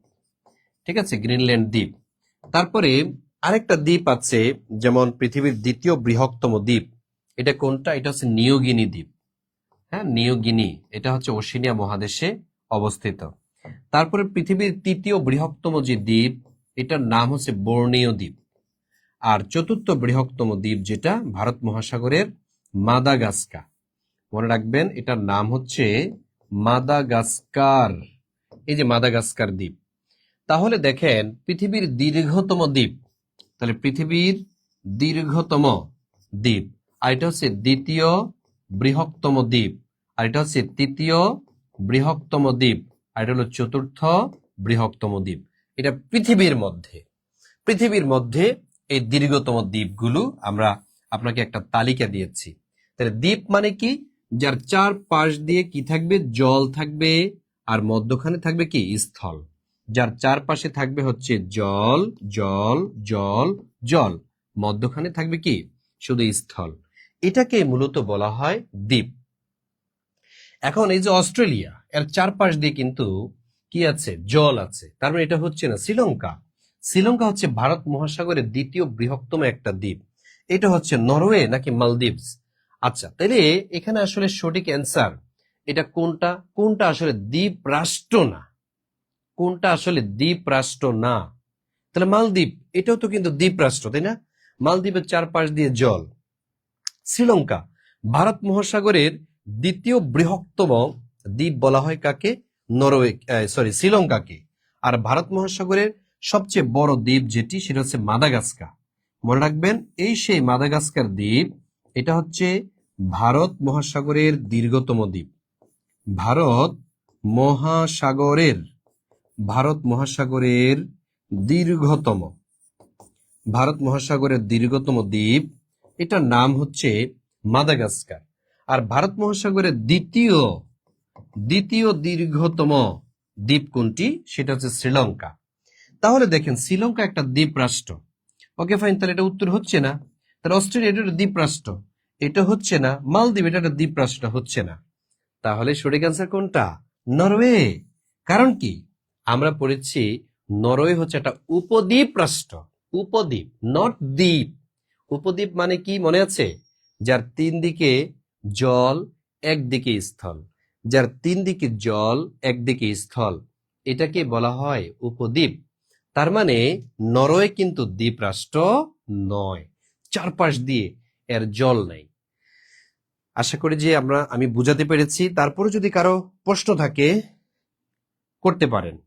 ঠিক আছে, গ্রিনল্যান্ড দ্বীপ। তারপরে আরেকটা দ্বীপ আছে, যেমন পৃথিবীর দ্বিতীয় বৃহত্তম দ্বীপ, এটা কোনটা? এটা হচ্ছে নিউগিনি দ্বীপ। হ্যাঁ, নিউগিনি, এটা হচ্ছে ওশেনিয়া মহাদেশে অবস্থিত। তারপরে পৃথিবীর তৃতীয় বৃহত্তম যে দ্বীপ, এটার নাম হচ্ছে বর্নিও দ্বীপ। আর চতুর্থ বৃহত্তম দ্বীপ যেটা ভারত মহাসাগরের মাদাগাস্কার, মনে রাখবেন এটার নাম হচ্ছে মাদাগাস্কার। এই যে মাদাগাস্কার দ্বীপ। তাহলে দেখেন পৃথিবীর দীর্ঘতম দ্বীপ, তাহলে পৃথিবীর দীর্ঘতম দ্বীপ, আর এটা হচ্ছে দ্বিতীয় বৃহত্তম দ্বীপ, আর এটা হচ্ছে তৃতীয় বৃহত্তম দ্বীপ, আর এটা হলো চতুর্থ বৃহত্তম দ্বীপ। এটা পৃথিবীর মধ্যে এই দীর্ঘতম দ্বীপগুলো আমরা আপনাকে একটা তালিকা দিয়েছি। তাহলে দ্বীপ মানে কি? যার চার পাশ দিয়ে কি থাকবে? জল থাকবে, আর মধ্যখানে থাকবে কি স্থল। যার চারপাশে থাকবে হচ্ছে জল জল জল জল, মধ্যখানে থাকবে কি শুধু স্থল। এটাকে মূলত বলা হয় দ্বীপ। এখন এই যে অস্ট্রেলিয়া, এর চারপাশ দিয়ে কিন্তু কি আছে? জল আছে। তার মানে এটা হচ্ছে না শ্রীলঙ্কা। শ্রীলঙ্কা হচ্ছে ভারত মহাসাগরের দ্বিতীয় বৃহত্তম একটা দ্বীপ। এটা হচ্ছে নরওয়ে নাকি মালদ্বীপস? আচ্ছা, তাহলে এখানে আসলে সঠিক অ্যান্সার এটা কোনটা? কোনটা আসলে দ্বীপ রাষ্ট্র না? কোনটা আসলে দ্বীপ রাষ্ট্র না? তাহলে মালদ্বীপ, এটাও তো কিন্তু দ্বীপ রাষ্ট্র, তাই না? মালদ্বীপের চারপাশ দিয়ে জল। শ্রীলঙ্কা, ভারত মহাসাগরের দ্বিতীয় বৃহত্তম দ্বীপ বলা হয় কাকে? নরওয়ে, শ্রীলঙ্কাকে। আর ভারত মহাসাগরের সবচেয়ে বড় দ্বীপ যেটি, সেটা হচ্ছে মাদাগাস্কার। মনে রাখবেন এই সেই মাদাগাস্কার দ্বীপ, এটা হচ্ছে ভারত মহাসাগরের দীর্ঘতম দ্বীপ। ভারত মহাসাগরের দীর্ঘতম দ্বীপ, এটার নাম হচ্ছে মাদাগাস্কার। আর ভারত মহাসাগরের দ্বিতীয় দীর্ঘতম দ্বীপ কোনটি? সেটা হচ্ছে শ্রীলঙ্কা। তাহলে দেখেন শ্রীলঙ্কা একটা দ্বীপ রাষ্ট্র। ওকে ফাইন, তাহলে এটা উত্তর হচ্ছে না। তাহলে অস্ট্রেলিয়া এটা একটা দ্বীপ রাষ্ট্র, এটা হচ্ছে না। মালদ্বীপ এটা একটা দ্বীপ রাষ্ট্র, হচ্ছে না। তাহলে সঠিক অ্যান্সার কোনটা? নরওয়ে। কারণ কি? আমরা পড়েছি নরওয়ে হচ্ছে একটা উপদ্বীপ রাষ্ট্র। উপদ্বীপ, নট দ্বীপ। উপদ্বীপ মানে কি মনে আছে? যার 3 দিকে জল, একদিকে স্থল। যার 3 দিকে জল, একদিকে স্থল, এটাকে বলা হয় উপদ্বীপ। তার মানে নরওয়ে কিন্তু দ্বীপ রাষ্ট্র নয়, চারপাশ দিয়ে এর জল নাই। আশা করি যে আমি বুঝাতে পেরেছি। তারপরে যদি কারো প্রশ্ন থাকে করতে পারেন।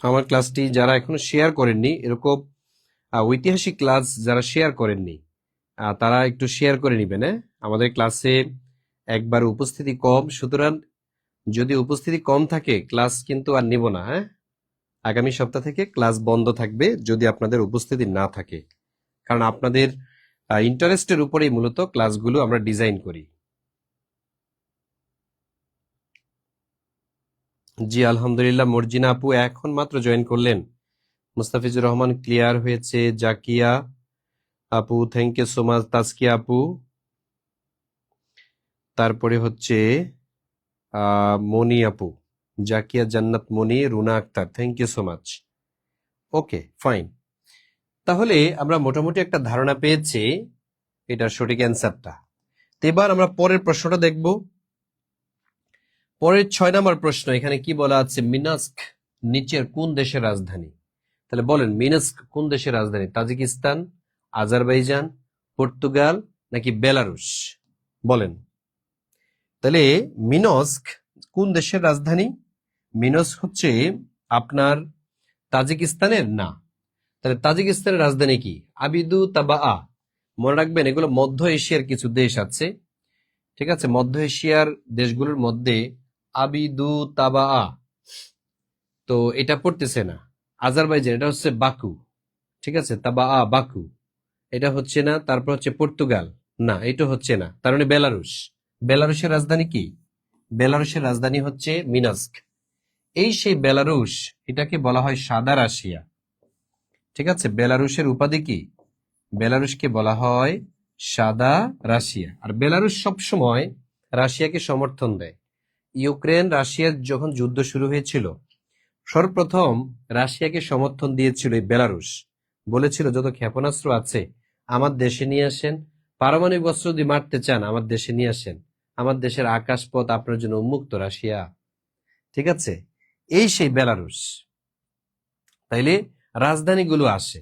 আমার ক্লাসটি যারা এখনো শেয়ার করেননি, এরকম ঐতিহাসিক ক্লাস যারা শেয়ার করেননি, তারা একটু শেয়ার করে নেবেন। আমাদের ক্লাসে একবার উপস্থিতি কম, সুতরাং যদি উপস্থিতি কম থাকে ক্লাস কিন্তু আর নিব না। হ্যাঁ, আগামী সপ্তাহ থেকে ক্লাস বন্ধ থাকবে যদি আপনাদের উপস্থিতি না থাকে, কারণ আপনাদের ইন্টারেস্টের উপরেই মূলত ক্লাসগুলো আমরা ডিজাইন করি। জি আলহামদুলিল্লাহ, মর্জিনা আপু এখন মাত্র জয়েন করলেন। মুস্তাফিজুর রহমান ক্লিয়ার হয়েছে। জাকিয়া আপু thank you so much. Tazkia আপু, তারপরে হচ্ছে মনি আপু, Zakia Jannat Moni, Runa Akter, thank you so much. Okay fine, তাহলে আমরা মোটামুটি একটা ধারণা পেয়েছি এটার সঠিক অ্যান্সারটা। এবার আমরা পরের প্রশ্নটা দেখব। পরের 6 নম্বর প্রশ্ন, এখানে কি বলা আছে? মিনস্ক নিচের কোন দেশের রাজধানী? তাহলে বলেন, মিনস্ক কোন দেশের রাজধানী? তাজিকিস্তান, আজারবাইজান, পর্তুগাল নাকি বেলারুশ? বলেন। তাহলে মিনস্ক কোন দেশের রাজধানী? মিনস্ক হচ্ছে আপনার তাজিকিস্তানের না। তাহলে তাজিকিস্তানের রাজধানী কি? আবিদু তাবা। মনে রাখবেন, এগুলো মধ্য এশিয়ার কিছু দেশ আছে, ঠিক আছে? মধ্য এশিয়ার দেশগুলোর মধ্যে আবিদু তাবা, তো এটা পড়তেছে না। আজারবাইজান, এটা হচ্ছে বাকু, ঠিক আছে? তাবা বাকু, এটা হচ্ছে না। তারপর হচ্ছে পর্তুগাল, না এটা হচ্ছে না। তার মানে বেলারুশ। বেলারুশের রাজধানী কি? বেলারুশের রাজধানী হচ্ছে মিনস্ক। এই সেই বেলারুশ, এটাকে বলা হয় সাদা রাশিয়া, ঠিক আছে? বেলারুশের উপাধি কি? বেলারুশকে বলা হয় সাদা রাশিয়া। আর বেলারুশ সবসময় রাশিয়াকে সমর্থন দেয়। ইউক্রেন রাশিয়ার যখন যুদ্ধ শুরু হয়েছিল, সর্বপ্রথম রাশিয়াকে সমর্থন দিয়েছিল এই বেলারুশ। বলেছিল যত ক্ষেপণাস্ত্র আছে আমার দেশে নিয়ে আসেন, পারমাণবিক অস্ত্র যদি মারতে চান আমার দেশে নিয়ে আসেন, আমার দেশের আকাশপথ আপনার জন্য উন্মুক্ত রাশিয়া, ঠিক আছে? এই সেই বেলারুশ। তাইলে রাজধানীগুলো আসে।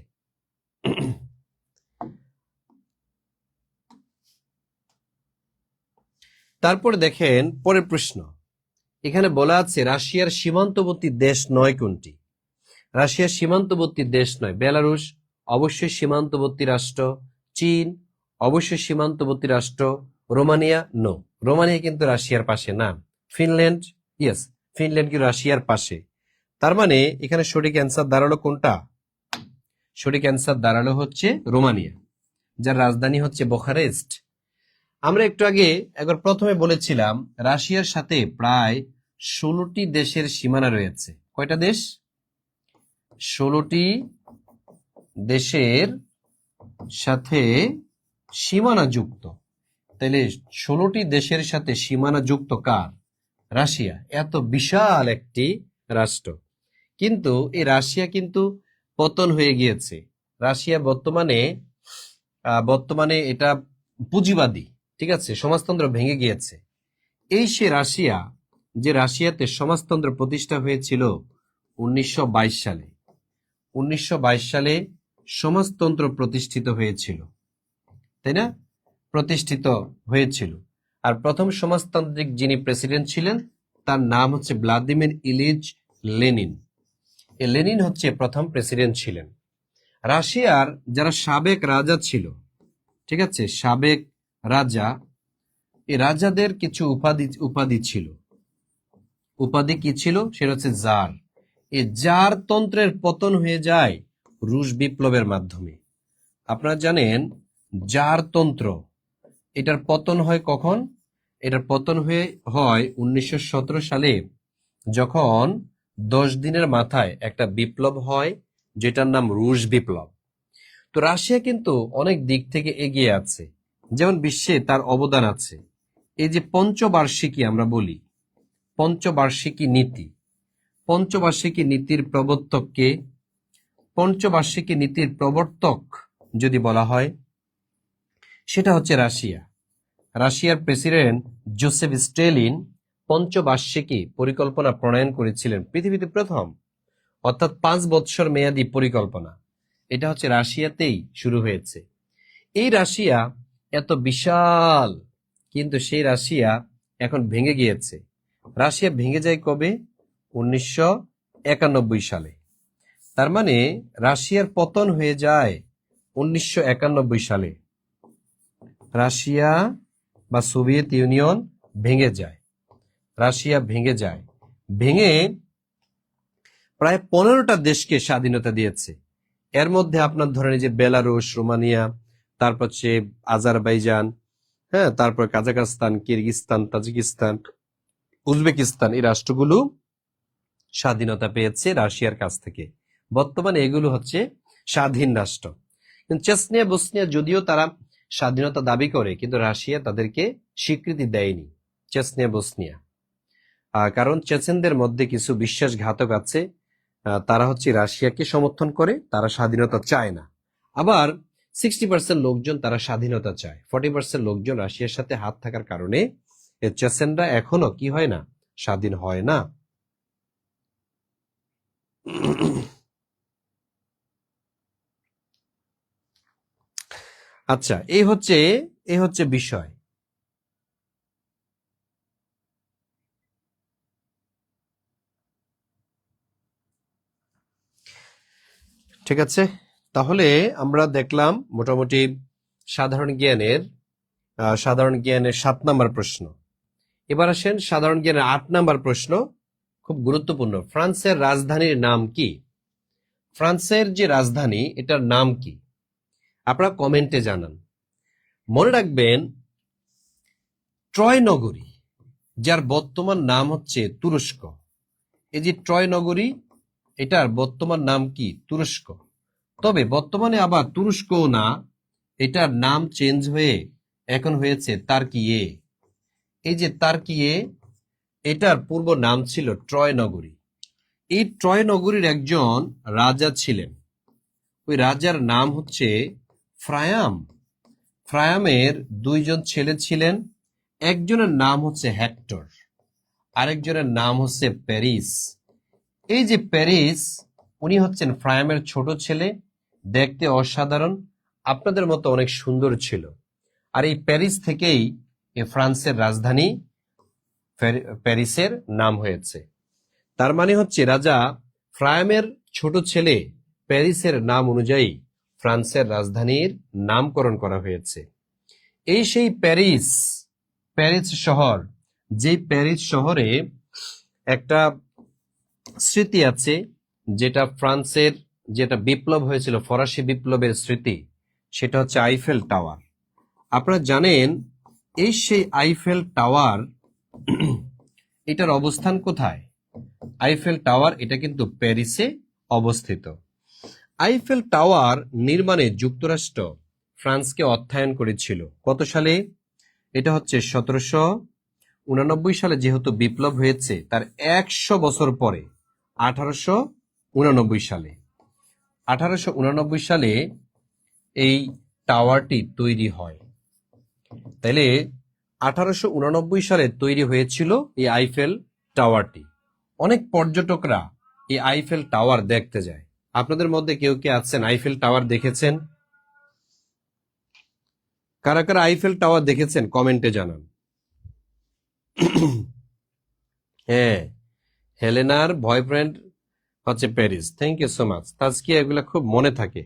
তারপরে দেখেন পরের প্রশ্ন, এখানে বলা আছে রাশিয়ার সীমান্তবর্তী দেশ নয় কোনটি? রাশিয়ার সীমান্তবর্তী দেশ নয়। বেলারুশ অবশ্যই সীমান্তবর্তী রাষ্ট্র, চীন অবশ্যই সীমান্তবর্তী রাষ্ট্র, রোমানিয়া নো, রোমানিয়া কিন্তু রাশিয়ার পাশে না, ফিনল্যান্ড ইয়েস, ফিনল্যান্ড কি রাশিয়ার পাশে। তার মানে এখানে সঠিক অ্যান্সার দাঁড়ালো কোনটা? সঠিক অ্যান্সার দাঁড়ালো হচ্ছে রোমানিয়া, যার রাজধানী হচ্ছে বুখারেস্ট। আমরা একটু আগে একবার প্রথমে বলেছিলাম রাশিয়ার সাথে প্রায় 16টি দেশের সীমানা রয়েছে। কয়টা দেশ? 16টি দেশের সাথে সীমানা যুক্ত। তাহলে 16টি দেশের সাথে সীমানা যুক্ত কার? রাশিয়া। এত বিশাল একটি রাষ্ট্র, কিন্তু এই রাশিয়া কিন্তু পতন হয়ে গিয়েছে। রাশিয়া বর্তমানে এটা পুঁজিবাদী, ঠিক আছে? সমাজতন্ত্র ভেঙে গিয়েছে। এই সে রাশিয়া, যে রাশিয়াতে সমাজতন্ত্র প্রতিষ্ঠা হয়েছিল 1922 সালে। 1922 সালে সমাজতন্ত্র প্রতিষ্ঠিত হয়েছিল, তাই না? প্রতিষ্ঠিত হয়েছিল। আর প্রথম সমাজতান্ত্রিক যিনি প্রেসিডেন্ট ছিলেন তার নাম হচ্ছে ভ্লাদিমির ইলিচ লেনিন। এই লেনিন হচ্ছে প্রথম প্রেসিডেন্ট ছিলেন। রাশিয়ার যারা সাবেক রাজা ছিল, ঠিক আছে, সাবেক রাজা, এই রাজাদের কিছু উপাধি ছিল। উপাধি কি ছিল? সেটা হচ্ছে জার। এই জার তন্ত্রের পতন হয়ে যায় রুশ বিপ্লবের মাধ্যমে। আপনারা জানেন জার তন্ত্র, এটার পতন হয় কখন? এটার পতন হয় 1917 সালে, যখন 10 দিনের মাথায় একটা বিপ্লব হয় যেটার নাম রুশ বিপ্লব। তো রাশিয়া কিন্তু অনেক দিক থেকে এগিয়ে আছে, যেমন বিশ্বে তার অবদান আছে। এই যে পঞ্চবার্ষিকী আমরা বলি, পঞ্চবার্ষিকী নীতি, পঞ্চবার্ষিকী নীতির প্রবর্তককে, পঞ্চবার্ষিকী নীতির প্রবর্তক যদি বলা হয় সেটা হচ্ছে রাশিয়া। রাশিয়ার প্রেসিডেন্ট জোসেফ স্টেলিন পঞ্চবার্ষিকী পরিকল্পনা প্রণয়ন করেছিলেন, পৃথিবীতে প্রথম, অর্থাৎ 5 বৎসর মেয়াদী পরিকল্পনা। এটা হচ্ছে রাশিয়াতেই শুরু হয়েছে। এই রাশিয়া এত বিশাল, কিন্তু সেই রাশিয়া এখন ভেঙে গিয়েছে। রাশিয়া ভেঙে যায় কবে? 1991 সালে। তার মানে রাশিয়ার পতন হয়ে যায় 1991 সালে। রাশিয়া বা সোভিয়েত ইউনিয়ন ভেঙে যায়, রাশিয়া ভেঙে যায়। ভেঙে প্রায় 15টা দেশকে স্বাধীনতা দিয়েছে। এর মধ্যে আপনার ধরেন যে বেলারুশ, রোমানিয়া, তারপর হচ্ছে আজারবাইজান, হ্যাঁ, তারপর কাজাকস্তান, কিরগিজস্তান, তাজিকিস্তান, উজবেকিস্তান, এই রাষ্ট্রগুলো স্বাধীনতা পেয়েছে রাশিয়ার কাছ থেকে। বর্তমানে এগুলো হচ্ছে স্বাধীন রাষ্ট্র। কিন্তু চেচনিয়া, বসনিয়া যদিও তারা স্বাধীনতা দাবি করে, কিন্তু রাশিয়া তাদেরকে স্বীকৃতি দেয়নি, চেচনিয়া, বসনিয়া। কারণ চেচেনদের মধ্যে কিছু বিশ্বাসঘাতক আছে, তারা হচ্ছে রাশিয়াকে সমর্থন করে, তারা স্বাধীনতা চায় না। আবার 60% লোকজন তারা স্বাধীনতা চায়, 40% লোকজন রাশিয়ার সাথে হাত থাকার কারণে চেচেনরা এখনো কি হয় না, স্বাধীন হয় না। আচ্ছা, এই হচ্ছে বিষয়। ঠিক আছে, তাহলে আমরা দেখলাম মোটামুটি সাধারণ জ্ঞানের 7 নাম্বার প্রশ্ন। এবার আসেন সাধারণ জ্ঞানের 8 নাম্বার প্রশ্ন, খুব গুরুত্বপূর্ণ। ফ্রান্সের রাজধানীর নাম কি? ফ্রান্সের যে রাজধানী, এটার নাম কি? আপনারা কমেন্টে জানান। মনে রাখবেন, ট্রয় নগরী, যার বর্তমান নাম হচ্ছে তুরস্ক। এই যে ট্রয় নগরী, এটার বর্তমান নাম কি? তুরস্ক। তবে বর্তমানে আবার তুরস্কও না, এটার নাম চেঞ্জ হয়ে এখন হয়েছে তার্কিয়ে। এই যে তার্কিয়ে, এটার পূর্ব নাম ছিল ট্রয় নগরী। এই ট্রয় নগরীর একজন রাজা ছিলেন, ওই রাজার নাম হচ্ছে ফ্রায়াম। ফ্রায়ামের 2 জন ছেলে ছিলেন, একজনের নাম হচ্ছে হেক্টর, আরেকজনের নাম হচ্ছে প্যারিস। এই যে প্যারিস, উনি হচ্ছেন ফ্রায়ামের ছোট ছেলে, দেখতে অসাধারণ, আপনাদের মতো অনেক সুন্দর ছিল। আর এই প্যারিস থেকেই এই ফ্রান্সের রাজধানী প্যারিসের নাম হয়েছে। তার মানে হচ্ছে রাজা ফ্রায়ামের ছোট ছেলে প্যারিসের নাম অনুযায়ী ফ্রান্সের রাজধানীর নামকরণ করা হয়েছে। এই সেই প্যারিস, প্যারিস শহর, যে প্যারিস শহরে একটা স্মৃতি আছে, যেটা ফ্রান্সের যেটা বিপ্লব হয়েছিল, ফরাসি বিপ্লবের স্মৃতি, সেটা হচ্ছে আইফেল টাওয়ার। আপনারা জানেন, এই সেই আইফেল টাওয়ার, এটার অবস্থান কোথায়? আইফেল টাওয়ার এটা কিন্তু প্যারিসে অবস্থিত। আইফেল টাওয়ার নির্মাণে যুক্তরাষ্ট্র ফ্রান্সকে অর্থায়ন করেছিল কত সালে? এটা হচ্ছে 1789 সালে, যেহেতু বিপ্লব হয়েছে তার 100 বছর পরে 1889 সালে। 1889 সালে এই টাওয়ারটি তৈরি হয়। তাইলে 1889 সালে তৈরি হয়েছিল এই আইফেল টাওয়ারটি। অনেক পর্যটকরা এই আইফেল টাওয়ার দেখতে যায়। আপনাদের মধ্যে কেউ কে আছেন আইফেল টাওয়ার দেখেছেন? কারা কারা আইফেল টাওয়ার দেখেছেন কমেন্টে জানান। হ্যাঁ, হেলেনার বয়ফ্রেন্ড হচ্ছে Paris. Thank you so much. Tazkia এগুলা খুব মনে থাকে।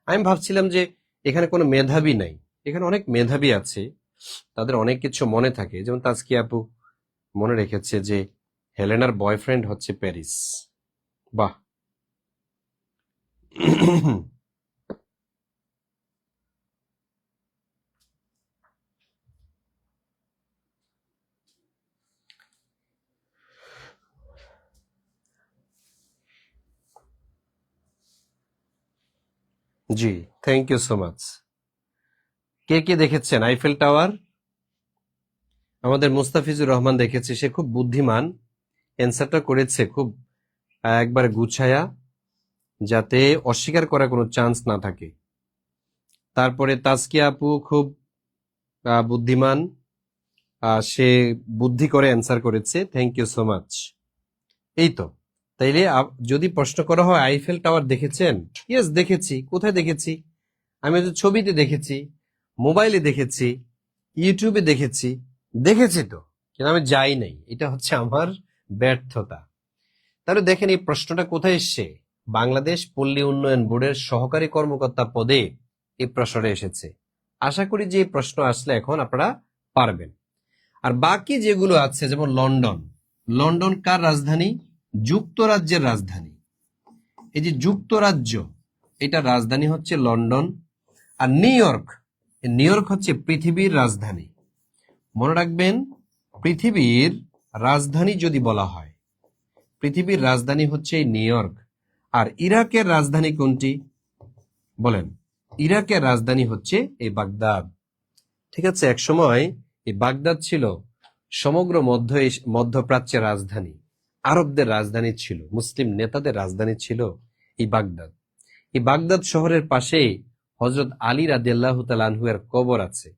আমি ভাবছিলাম যে এখানে কোনো মেধাবী নাই, এখানে অনেক মেধাবী আছে, তাদের অনেক কিছু মনে থাকে। যেমন তাজকিয়া আপু মনে রেখেছে যে হেলেনার বয়ফ্রেন্ড হচ্ছে প্যারিস। বাহ। জি, থ্যাংক ইউ সো মাচ। কে কে দেখেছেন আইফেল টাওয়ার? আমাদের মুস্তাফিজুর রহমান দেখেছে, সে খুব বুদ্ধিমান, অ্যান্সারটা করেছে খুব একবারে গুছায়া, যাতে অস্বীকার করার কোনো চান্স না থাকে। তারপরে তাজকিয়া আপু খুব বুদ্ধিমান, সে বুদ্ধি করে অ্যান্সার করেছে। Thank you so much. এই তো, তাইলে যদি প্রশ্ন করা হয় আইফেল টাওয়ার দেখেছেন? ইয়েস, দেখেছি। কোথায় দেখেছি? আমি তো ছবিতে দেখেছি, মোবাইলে দেখেছি, ইউটিউবে দেখেছি, দেখেছি তো, কিন্তু আমি যাই নাই। এটা হচ্ছে আমার ব্যর্থতা। তাহলে দেখেন এই প্রশ্নটা কোথায় এসছে? বাংলাদেশ পল্লী উন্নয়ন বোর্ডের সহকারী কর্মকর্তা পদে এই প্রশ্নটা এসেছে। আশা করি যে এই প্রশ্ন আসলে এখন আপনারা পারবেন। আর বাকি যেগুলো আছে, যেমন লন্ডন, লন্ডন কার রাজধানী? যুক্তরাজ্যের রাজধানী। এই যে যুক্তরাজ্য, এটার রাজধানী হচ্ছে লন্ডন। আর নিউ ইয়র্ক, নিউ ইয়র্ক হচ্ছে পৃথিবীর রাজধানী। মনে রাখবেন, পৃথিবীর রাজধানী যদি বলা হয়, পৃথিবীর রাজধানী হচ্ছে নিউ ইয়র্ক। আর ইরাকের রাজধানী কোনটি বলেন? ইরাকের রাজধানী হচ্ছে এই বাগদাদ। ঠিক আছে, একসময় এই বাগদাদ ছিল সমগ্র মধ্যপ্রাচ্যের রাজধানী, আরবদের রাজধানী ছিল, মুসলিম নেতাদের রাজধানী ছিল এই বাগদাদ। এই বাগদাদ শহরের পাশে হযরত আলী রাদিয়াল্লাহু তাআলা আনহু এর কবর আছে।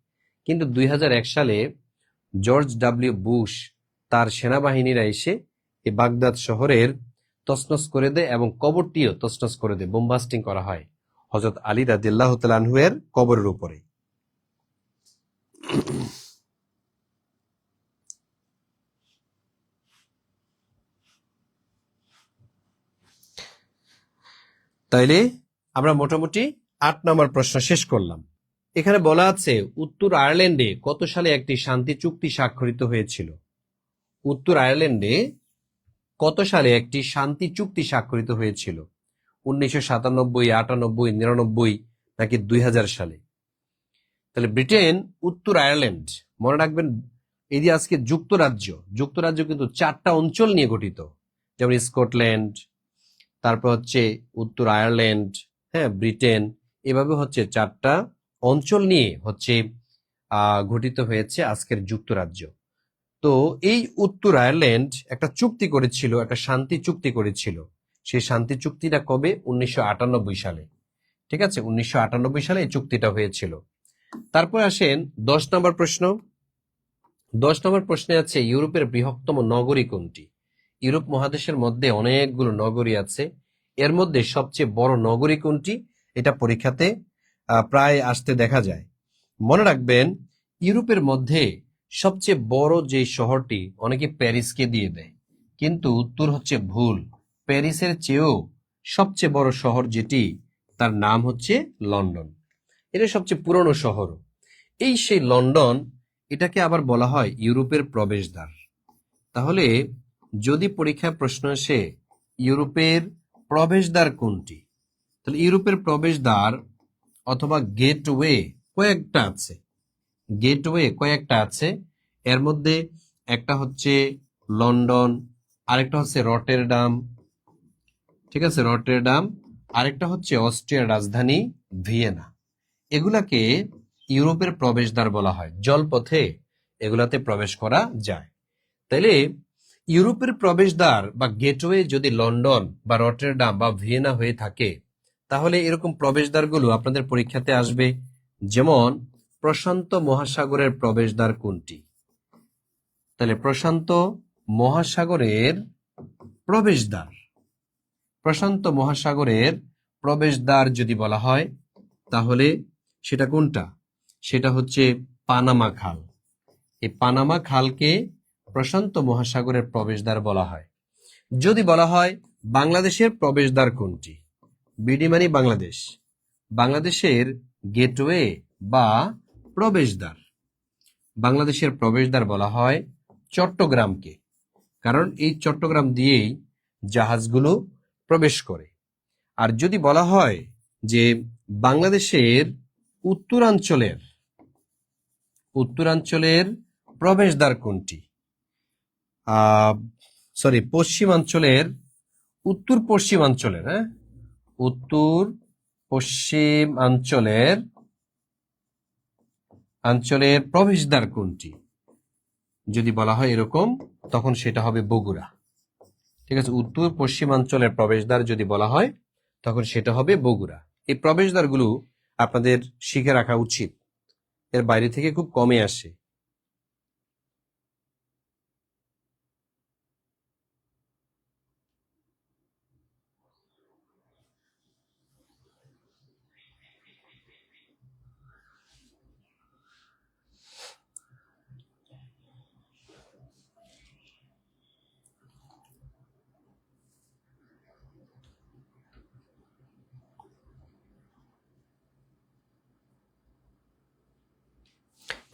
কিন্তু 2001 সালে জর্জ ডব্লিউ বুশ তার সেনাবাহিনীরা এসে এই বাগদাদ শহরের তছনছ করে দেয় এবং কবরটিও তছনছ করে দেয়। বোমবাস্টিং করা হয় হযরত আলী রাদিয়াল্লাহু তাআলা আনহু এর কবরের উপরে। তাইলে আমরা মোটামুটি 8 নম্বর প্রশ্ন শেষ করলাম। এখানে বলা আছে উত্তর আয়ারল্যান্ডে কত সালে একটি শান্তি চুক্তি স্বাক্ষরিত হয়েছিল? উত্তর আয়ারল্যান্ডে কত সালে একটি শান্তি চুক্তি স্বাক্ষরিত হয়েছিল? 1997, 98, 99 নাকি 2000 সালে? তাহলে ব্রিটেন, উত্তর আয়ারল্যান্ড, মনে রাখবেন এই যে আজকে যুক্তরাজ্য, যুক্তরাজ্য কিন্তু 4টা অঞ্চল নিয়ে গঠিত, যেমন স্কটল্যান্ড, তারপর হচ্ছে উত্তর আয়ারল্যান্ড, হ্যাঁ, ব্রিটেন, এভাবে হচ্ছে 4টা অঞ্চল নিয়ে হচ্ছে গঠিত হয়েছে আজকের যুক্তরাজ্য। তো এই উত্তর আয়ারল্যান্ড একটা চুক্তি করেছিল, একটা শান্তি চুক্তি করেছিল। সেই শান্তি চুক্তিটা কবে? 1998 সালে। ঠিক আছে, 1998 সালে এই চুক্তিটা হয়েছিল। তারপর আসেন 10 নম্বর প্রশ্ন। 10 নম্বর প্রশ্নে আছে ইউরোপের বৃহত্তম নগরী কোনটি? ইউরোপ মহাদেশের মধ্যে অনেকগুলো নগরী আছে, এর মধ্যে সবচেয়ে বড় নগরী কোনটি? এটা পরীক্ষাতে প্রায় আসতে দেখা যায়। মনে রাখবেন, ইউরোপের মধ্যে সবচেয়ে বড় যে শহরটি, অনেকে প্যারিসকে দিয়ে দেয়, কিন্তু উত্তর হচ্ছে ভুল। প্যারিসের চেয়েও সবচেয়ে বড় শহর যেটি, তার নাম হচ্ছে লন্ডন। এটা সবচেয়ে পুরনো শহর। এই সেই লন্ডন, এটাকে আবার বলা হয় ইউরোপের প্রবেশদ্বার। তাহলে যদি পরীক্ষায় প্রশ্ন আসে ইউরোপের প্রবেশদ্বার কোনটি, তাহলে ইউরোপের প্রবেশদ্বার অথবা গেটওয়ে কয়েকটা আছে। গেটওয়ে কয়েকটা আছে, এর মধ্যে একটা হচ্ছে লন্ডন, আরেকটা হচ্ছে রটেরডাম, ঠিক আছে, রটেরডাম, আরেকটা হচ্ছে অস্ট্রিয়ার রাজধানী ভিয়েনা। এগুলাকে ইউরোপের প্রবেশদ্বার বলা হয়, জলপথে এগুলাতে প্রবেশ করা যায়। তাইলে ইউরোপের প্রবেশদ্বার বা গেটওয়ে যদি লন্ডন বা রটেরডাম বা ভিয়েনা হয়ে থাকে, তাহলে এরকম প্রবেশদ্বারগুলো আপনাদের পরীক্ষাতে আসবে। যেমন প্রশান্ত মহাসাগরের প্রবেশদ্বার কোনটি? তাহলে প্রশান্ত মহাসাগরের প্রবেশদ্বার, প্রশান্ত মহাসাগরের প্রবেশদ্বার যদি বলা হয়, তাহলে সেটা কোনটা? সেটা হচ্ছে পানামা খাল। এই পানামা খালকে প্রশান্ত মহাসাগরের প্রবেশদ্বার বলা হয়। যদি বলা হয় বাংলাদেশের প্রবেশদ্বার কোনটি, বিডি মানে বাংলাদেশ, বাংলাদেশের গেটওয়ে বা প্রবেশদ্বার, বাংলাদেশের প্রবেশদ্বার বলা হয় চট্টগ্রামকে, কারণ এই চট্টগ্রাম দিয়েই জাহাজগুলো প্রবেশ করে। আর যদি বলা হয় যে বাংলাদেশের উত্তরাঞ্চলের প্রবেশদ্বার কোনটি, পশ্চিমাঞ্চলের, উত্তর পশ্চিমাঞ্চলের, হ্যাঁ, উত্তর পশ্চিমাঞ্চলের প্রবেশদ্বার কোনটি যদি বলা হয় এরকম, তখন সেটা হবে বগুড়া। ঠিক আছে, উত্তর পশ্চিমাঞ্চলের প্রবেশদ্বার যদি বলা হয়, তখন সেটা হবে বগুড়া। এই প্রবেশদ্বারগুলো আপনাদের শিখে রাখা উচিত, এর বাইরে থেকে খুব কমে আসে।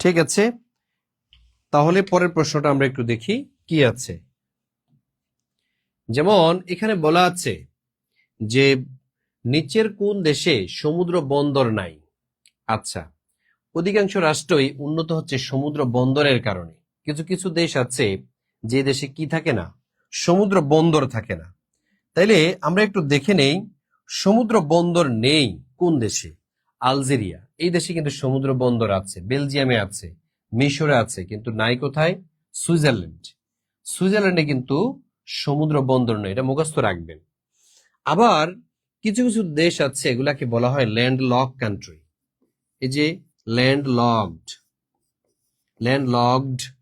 ঠিক আছে, তাহলে পরের প্রশ্নটা আমরা একটু দেখি কি আছে। যেমন এখানে বলা আছে যে নিচের কোন দেশে সমুদ্র বন্দর নাই? আচ্ছা, অধিকাংশ রাষ্ট্রই উন্নত হচ্ছে সমুদ্র বন্দরের কারণে। কিছু কিছু দেশ আছে যে দেশে কি থাকে না, সমুদ্র বন্দর থাকে না। তাইলে আমরা একটু দেখে নেই সমুদ্র বন্দর নেই কোন দেশে। আলজেরিয়া, এই দেশে কিন্তু সমুদ্র বন্দর আছে, বেলজিয়ামে আছে, মিশরে আছে, কিন্তু নাই কোথায়? সুইজারল্যান্ড। সুইজারল্যান্ডে কিন্তু সমুদ্র বন্দর নেই, এটা মুখস্থ রাখবেন। আবার কিছু কিছু দেশ আছে এগুলাকে বলা হয় ল্যান্ডলক কান্ট্রি। এই যে ল্যান্ডলকড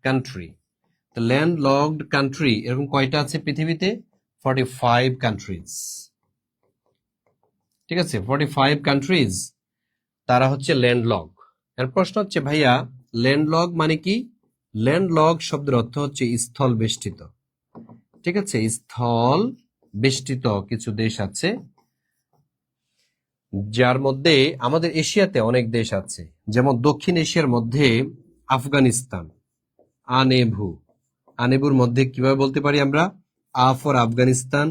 কান্ট্রি। তো ল্যান্ডলকড কান্ট্রি এরকম কয়টা আছে পৃথিবীতে? 45 কান্ট্রিজ। ঠিক আছে, 45 কান্ট্রিজ তারা হচ্ছে ল্যান্ডলক। এর প্রশ্ন হচ্ছে ভাইয়া ল্যান্ডলক মানে কি? ল্যান্ডলক শব্দের অর্থ হচ্ছে স্থল বেষ্টিত। ঠিক আছে, স্থল বেষ্টিত কিছু দেশ আছে, যার মধ্যে আমাদের এশিয়াতে অনেক দেশ আছে। যেমন দক্ষিণ এশিয়ার মধ্যে আফগানিস্তান, আনেভু। আনেভুর মধ্যে কিভাবে বলতে পারি আমরা? আ ফর আফগানিস্তান,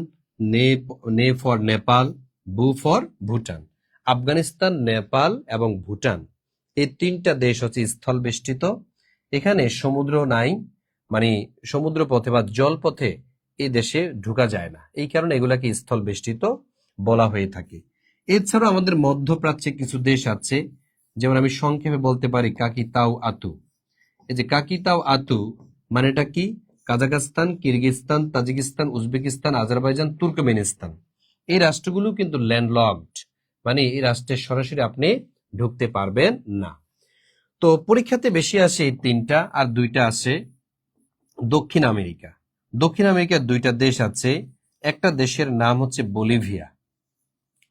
নে ফর নেপাল, বু ফর ভুটান। আফগানিস্তান, নেপাল এবং ভুটান, এই তিনটা দেশ হচ্ছে স্থল বেষ্টিত। এখানে সমুদ্র নাই, মানে সমুদ্র পথে বা জলপথে এই দেশে ঢুকা যায় না, এই কারণে এগুলাকে স্থল বেষ্টিত বলা হয়ে থাকে। এছাড়াও আমাদের মধ্যপ্রাচ্যে কিছু দেশ আছে, যেমন আমি সংক্ষেপে বলতে পারি কাকিতাও আতু। এই যে কাকিতাও আতু মানেটা কি? Kazakhstan, Kyrgyzstan, Tajikistan, Uzbekistan, Azerbaijan, Turkmenistan, এই রাষ্ট্রগুলো কিন্তু ল্যান্ডলকড, মানে এই রাষ্ট্রে সরাসরি আপনি ঢুকতে পারবেন না। তো পরীক্ষাতে বেশি আসে এই তিনটা, আর দুইটা আসে দক্ষিণ আমেরিকা। দক্ষিণ আমেরিকার দুইটা দেশ আছে, একটা দেশের নাম হচ্ছে বলিভিয়া,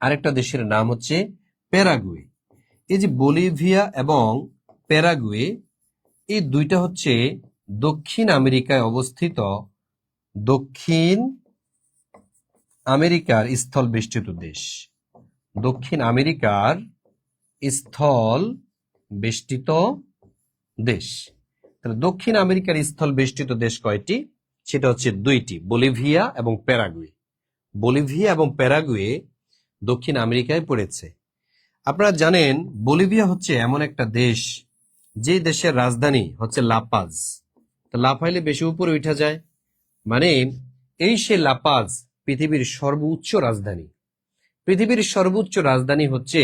আরেকটা দেশের নাম হচ্ছে প্যারাগুয়ে। এই যে বলিভিয়া এবং প্যারাগুয়ে, এই দুইটা হচ্ছে দক্ষিণ আমেরিকায় অবস্থিত, দক্ষিণ আমেরিকার স্থল বেষ্টিত দেশ। দক্ষিণ আমেরিকার স্থল বেষ্টিত দেশ। তাহলে দক্ষিণ আমেরিকার স্থল বেষ্টিত দেশ কয়টি? সেটা হচ্ছে দুইটি, বলিভিয়া এবং প্যারাগুয়ে। বলিভিয়া এবং প্যারাগুয়ে দক্ষিণ আমেরিকায় পড়েছে। আপনারা জানেন বলিভিয়া হচ্ছে এমন একটা দেশ যে দেশের রাজধানী হচ্ছে লাপাজ। তো লাফাইলে বেশি উপরে উঠা যায়, মানে এই সে লাপাজ পৃথিবীর সর্বোচ্চ রাজধানী। পৃথিবীর সর্বোচ্চ রাজধানী হচ্ছে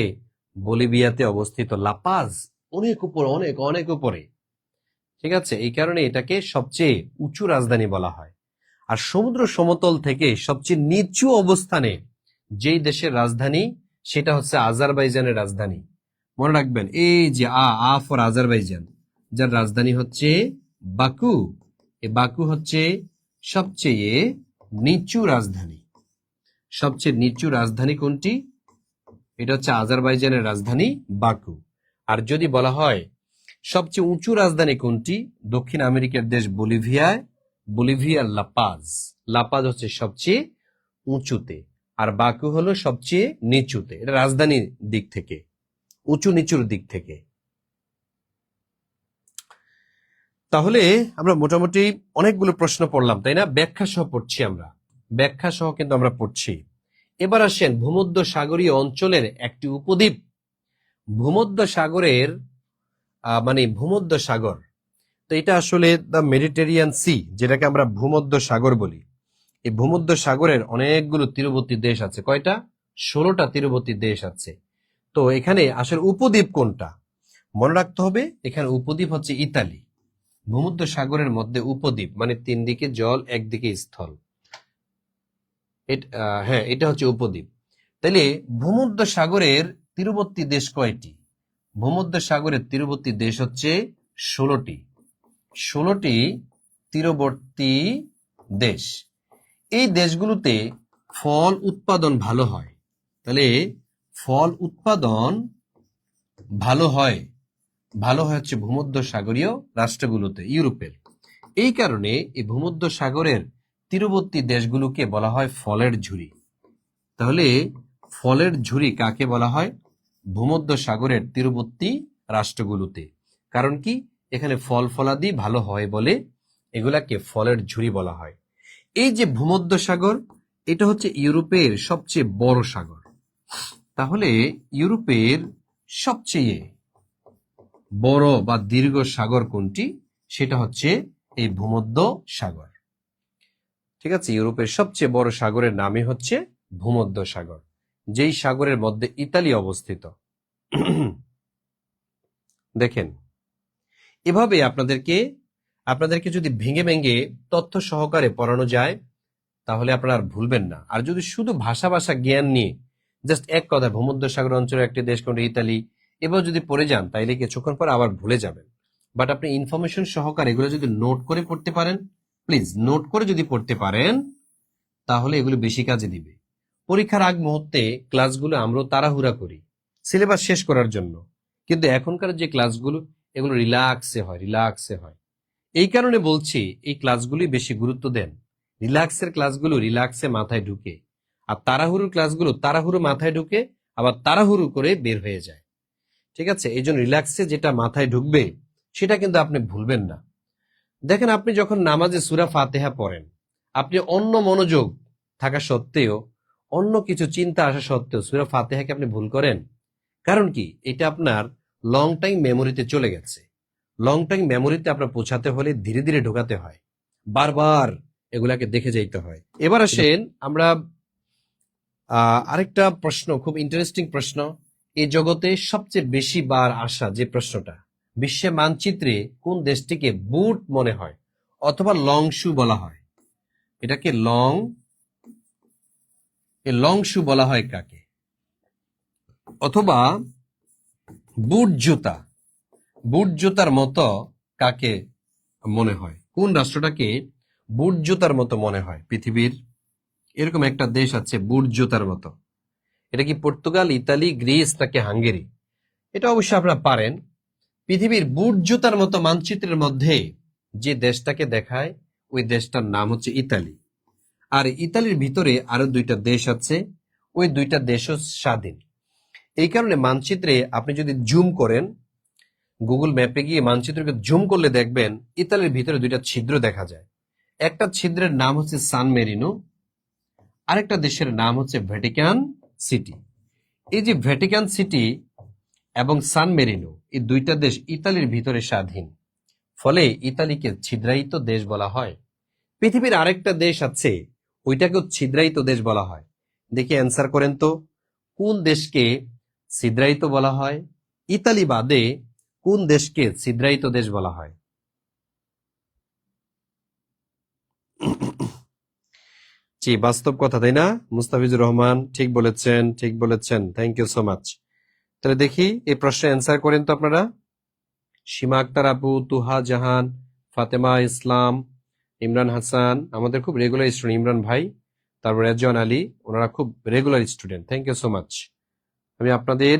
বলিভিয়াতে অবস্থিত লাপাজ, অনেক উপরে, অনেক অনেক উপরে। ঠিক আছে, এই কারণে এটাকে সবচেয়ে উঁচু রাজধানী বলা হয়। আর সমুদ্র সমতল থেকে সবচেয়ে নিচু অবস্থানে যেই দেশের রাজধানী, সেটা হচ্ছে আজারবাইজানের রাজধানী। মনে রাখবেন, এই যে আ ফর আজারবাইজান, যার রাজধানী হচ্ছে বাকু। এই বাকু হচ্ছে সবচেয়ে নিচু রাজধানী। সবচেয়ে নিচু রাজধানী কোনটি? এটা হচ্ছে আজারবাইজানের রাজধানী বাকু। আর যদি বলা হয় সবচেয়ে উঁচু রাজধানী কোনটি, দক্ষিণ আমেরিকার দেশ বলিভিয়ায়, বলিভিয়ার লাপাজ। লাপাজ হচ্ছে সবচেয়ে উঁচুতে, আর বাকু হলো সবচেয়ে নিচুতে। এটা রাজধানীর দিক থেকে, উঁচু নিচুর দিক থেকে। তাহলে আমরা মোটামুটি অনেকগুলো প্রশ্ন পড়লাম, তাই না? ব্যাখ্যা সহ পড়ছি আমরা, ব্যাখ্যা সহ কিন্তু আমরা পড়ছি। এবার আসেন ভূমধ্য সাগরীয় অঞ্চলের একটি উপদ্বীপ। ভূমধ্য সাগরের মানে ভূমধ্য সাগর, তো এটা আসলে দ্য মেডিটেরিয়ান সি, যেটাকে আমরা ভূমধ্য সাগর বলি। এই ভূমধ্য সাগরের অনেকগুলো তীরবর্তী দেশ আছে। কয়টা? 16টা তীরবর্তী দেশ আছে। তো এখানে আসলে উপদ্বীপ কোনটা মনে রাখতে হবে। এখানে উপদ্বীপ হচ্ছে ইতালি। ভূমধ্য সাগরের মধ্যে উপদ্বীপ মানে তিন দিকে জল, একদিকে স্থল। হ্যাঁ, এটা হচ্ছে উপদ্বীপ। তাইলে ভূমধ্য সাগরের তীরবর্তী দেশ কয়টি? ভূমধ্য সাগরের তীরবর্তী দেশ হচ্ছে 16টি। 16টি তীরবর্তী দেশ। এই দেশগুলোতে ফল উৎপাদন ভালো হয়। তাহলে ফল উৎপাদন ভালো হয়, ভালো হয় হচ্ছে ভূমধ্য সাগরীয় রাষ্ট্রগুলোতে, ইউরোপের। এই কারণে এই ভূমধ্য সাগরের তীরবর্তী দেশগুলোকে বলা হয় ফলের ঝুড়ি। তাহলে ফলের ঝুড়ি কাকে বলা হয়? ভূমধ্য সাগরের তীরবর্তী রাষ্ট্রগুলোতে। কারণ কি? এখানে ফল ফলাদি ভালো হয় বলে এগুলাকে ফলের ঝুড়ি বলা হয়। এই যে ভূমধ্য সাগর, এটা হচ্ছে ইউরোপের সবচেয়ে বড় সাগর। তাহলে ইউরোপের সবচেয়ে বড় বা দীর্ঘ সাগর কোনটি? সেটা হচ্ছে এই ভূমধ্য সাগর। ঠিক আছে, ইউরোপের সবচেয়ে বড় সাগরের নামই হচ্ছে ভূমধ্য সাগর, যেই সাগরের মধ্যে ইতালি অবস্থিত। দেখেন, এভাবে আপনাদেরকে যদি ভেঙে ভেঙে তথ্য সহকারে পড়ানো যায় তাহলে আপনারা আর ভুলবেন না। আর যদি শুধু ভাষা জ্ঞান নিয়ে জাস্ট এক কথা ভূমধ্যসাগর অঞ্চলের একটি দেশ কোনটি, ইতালি, এবার যদি পড়ে যান তাইলে কিছুক্ষণ পর আবার ভুলে যাবেন। বাট আপনি ইনফরমেশন সহকারে এগুলো যদি নোট করে পড়তে পারেন, প্লিজ নোট করে যদি পড়তে পারেন তাহলে এগুলো বেশি কাজে দিবে। পরীক্ষার আগ মুহূর্তে ক্লাসগুলো আমরা তাড়াহুড়া করি সিলেবাস শেষ করার জন্য, কিন্তু এখনকার যে ক্লাসগুলো এগুলো রিল্যাক্সে হয়। এই কারণে বলছি এই ক্লাসগুলি বেশি গুরুত্ব দেন। রিল্যাক্সের ক্লাসগুলো রিল্যাক্সে মাথায় ঢুকে, আর তাড়াহুড়োর ক্লাসগুলো তাড়াহুড়ো মাথায় ঢুকে আবার তাড়াহুড়ো করে বের হয়ে যায়। ঠিক আছে, এই জন্য রিল্যাক্সে যেটা মাথায় ঢুকবে সেটা কিন্তু আপনি ভুলবেন না। দেখেন, আপনি যখন নামাজে সূরা ফাতিহা পড়েন, আপনি অন্য মনোযোগ থাকা সত্ত্বেও, অন্য কিছু চিন্তা আসা সত্ত্বেও সূরা ফাতিহাকে আপনি ভুল করেন। কারণ কি? এটা আপনার লং টাইম মেমোরিতে চলে গেছে। লং টাইম মেমোরিতে আপনার পৌঁছাতে হলে ধীরে ধীরে ঢোকাতে হয়, বারবার এগুলাকে দেখে যাইতে হয়। এবার আসেন আমরা আরেকটা প্রশ্ন, খুব ইন্টারেস্টিং প্রশ্ন। এই জগতে সবচেয়ে বেশি বার আসা যে প্রশ্নটা, বিশ্বের মানচিত্রে কোন দেশটিকে বুট মনে হয় অথবা লং শু বলা হয়? এটাকে লং শু বলা হয় কাকে? অথবা বুট জুতার মতো কাকে মনে হয়? কোন রাষ্ট্রটাকে বুট জুতার মতো মনে হয় পৃথিবীর? এরকম একটা দেশ আছে বুট জুতার মতো। এটা কি পর্তুগাল, ইতালি, গ্রিস নাকি হাঙ্গেরি? এটা অবশ্যই আপনারা পারেন। পৃথিবীর বুট জুতার মতো মানচিত্রের মধ্যে যে দেশটাকে দেখায় ওই দেশটার নাম হচ্ছে ইতালি। আর ইতালির ভিতরে আরো দুইটা দেশ আছে, ওই দুইটা দেশও স্বাধীন। এই কারণে মানচিত্রে আপনি যদি জুম করেন, গুগল ম্যাপে গিয়ে মানচিত্রকে জুম করলে দেখবেন ইতালির ভিতরে দুইটা ছিদ্র দেখা যায়। একটা ছিদ্রের নাম হচ্ছে সান মেরিনো, আরেকটা দেশের নাম হচ্ছে ভ্যাটিকান সিটি। এই যে ভ্যাটিকান সিটি এবং সান মেরিনো, এই দুইটা দেশ ইতালির ভিতরে স্বাধীন, ফলে ইতালিকে ছিদ্রায়িত দেশ বলা হয়। পৃথিবীর আরেকটা দেশ আছে, ওইটাকেও ছিদ্রায়িত দেশ বলা হয়। দেখি অ্যান্সার করেন তো, কোন দেশকে ছিদ্রায়িত বলা হয়? ইতালি বাদে কোন দেশকে ছিদ্রায়িত দেশ বলা হয়? জি, বাস্তব কথা, তাই না? মুস্তাফিজুর রহমান ঠিক বলেছেন, থ্যাংক ইউ সো মাচ। তাহলে দেখি এই প্রশ্নের অ্যান্সার করেন তো আপনারা। সীমা আক্তার আপু, তুহা জাহান, ফাতেমা ইসলাম, ইমরান হাসান, আমাদের খুব রেগুলার স্টুডেন্ট ইমরান ভাই, তারপর রেজওয়ান আলী, ওনারা খুব regular student, thank you so much. আমি আপনাদের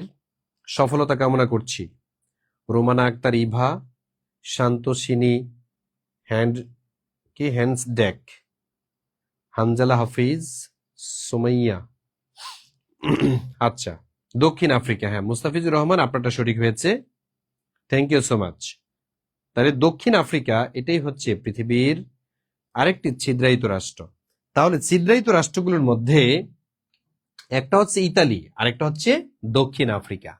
সফলতা কামনা করছি। রোমানা আক্তার ইভা, শান্তশিনী হ্যান্ডস ডেক, হানজালা হাফিজ, সুমাইয়া। আচ্ছা, দক্ষিণ আফ্রিকা, হ্যাঁ মুস্তাফিজুর রহমান আপনারটা সঠিক হয়েছে, থ্যাংক ইউ সো মাচ। তাহলে দক্ষিণ আফ্রিকা এটাই হচ্ছে পৃথিবীর আরেকটি ছিদ্রায়িত রাষ্ট্র। তাহলে ছিদ্রায়িত রাষ্ট্রগুলোর মধ্যে একটা হচ্ছে ইতালি, আরেকটা হচ্ছে দক্ষিণ আফ্রিকা।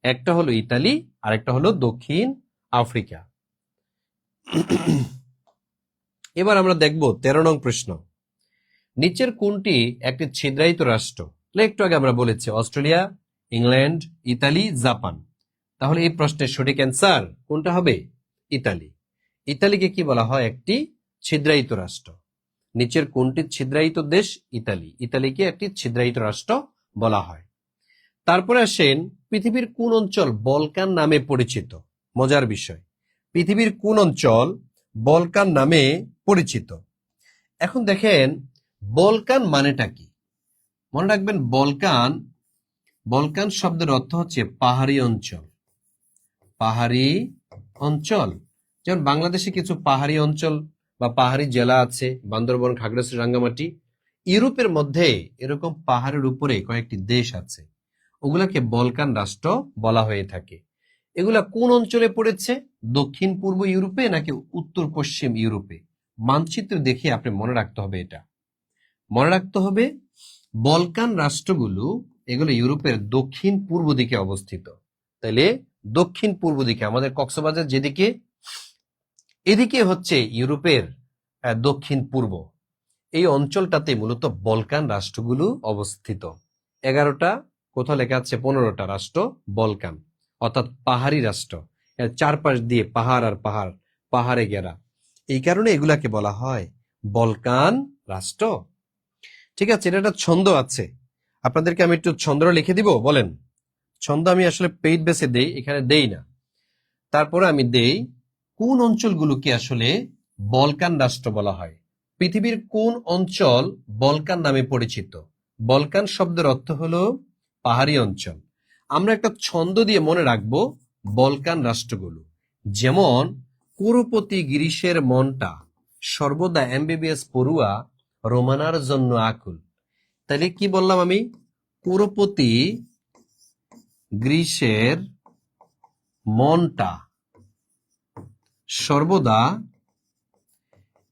একটা হলো ইতালি, আরেকটা হলো দক্ষিণ আফ্রিকা। এবার আমরা দেখব 13 নং প্রশ্ন। নিচের কোনটি একটি ছিদ্রায়িত রাষ্ট্র? একটু আগে আমরা বলেছি অস্ট্রেলিয়া, ইংল্যান্ড, ইতালি, জাপান। তাহলে এই প্রশ্নের সঠিক অ্যান্সার কোনটা হবে? ইতালি। ইতালিকে কি বলা হয়? একটি ছিদ্রায়িত রাষ্ট্র। নিচের কোনটি ছিদ্রায়িত দেশ? ইতালি। ইতালিকে একটি ছিদ্রায়িত রাষ্ট্র বলা হয়। তারপরে আসেন, পৃথিবীর কোন অঞ্চল বলকান নামে পরিচিত? মজার বিষয়, পৃথিবীর কোন অঞ্চল বলকান নামে পরিচিত? এখন দেখেন, বলকান মানেটা কি? মনে রাখবেন, বলকান শব্দের অর্থ হচ্ছে পাহাড়ি অঞ্চল। পাহাড়ি অঞ্চল, যেমন বাংলাদেশে কিছু পাহাড়ি অঞ্চল বা পাহাড়ি জেলা আছে, বান্দরবন, খাগড়াছড়ি, রাঙ্গামাটি। ইউরোপের মধ্যে এরকম পাহাড়ের উপরে কয়েকটি দেশ আছে, ওগুলাকে বলকান রাষ্ট্র বলা হয়ে থাকে। এগুলা কোন অঞ্চলে পড়েছে? দক্ষিণ পূর্ব ইউরোপে নাকি উত্তর পশ্চিম ইউরোপে? মানচিত্র দেখে আপনি মনে রাখতে হবে এটা। মনে রাখতে হবে বলকান রাষ্ট্রগুলো এগুলো ইউরোপের দক্ষিণ পূর্ব দিকে অবস্থিত। তাইলে দক্ষিণ পূর্ব দিকে আমাদের কক্সবাজার যেদিকে, এদিকে হচ্ছে ইউরোপের দক্ষিণ পূর্ব। এই অঞ্চলটাতে মূলত বলকান রাষ্ট্রগুলো অবস্থিত। 11টা, কোথাও লেখা আছে 15টা রাষ্ট্র বলকান, অর্থাৎ পাহাড়ি রাষ্ট্র। এর চারপাশ দিয়ে পাহাড় আর পাহাড়, পাহাড়ে ঘেরা। এই কারণে এগুলাকে বলা হয় বলকান রাষ্ট্র। ঠিক আছে, এটা একটা ছন্দ আছে, আপনাদেরকে আমি একটু ছন্দটা লিখে দিব। বলেন, ছন্দ আমি আসলে পেইড বেসে দেই, এখানে দেই না। তারপরে আমি দেই কোন অঞ্চলগুলোকে আসলে বলকান রাষ্ট্র বলা হয়। পৃথিবীর কোন অঞ্চল বলকান নামে পরিচিত? বলকান শব্দের অর্থ হলো পাহাড়ি অঞ্চল। আমরা একটা ছন্দ দিয়ে মনে রাখবো বলকান রাষ্ট্রগুলো, যেমন কুরুপতি গিরিশের মনটা সর্বদা এমবিবিএস পড়ুয়া রোমানার জন্য আকুল। তাহলে কি বললাম আমি? কুরুপতি গ্রীষ্মের মনটা সর্বদা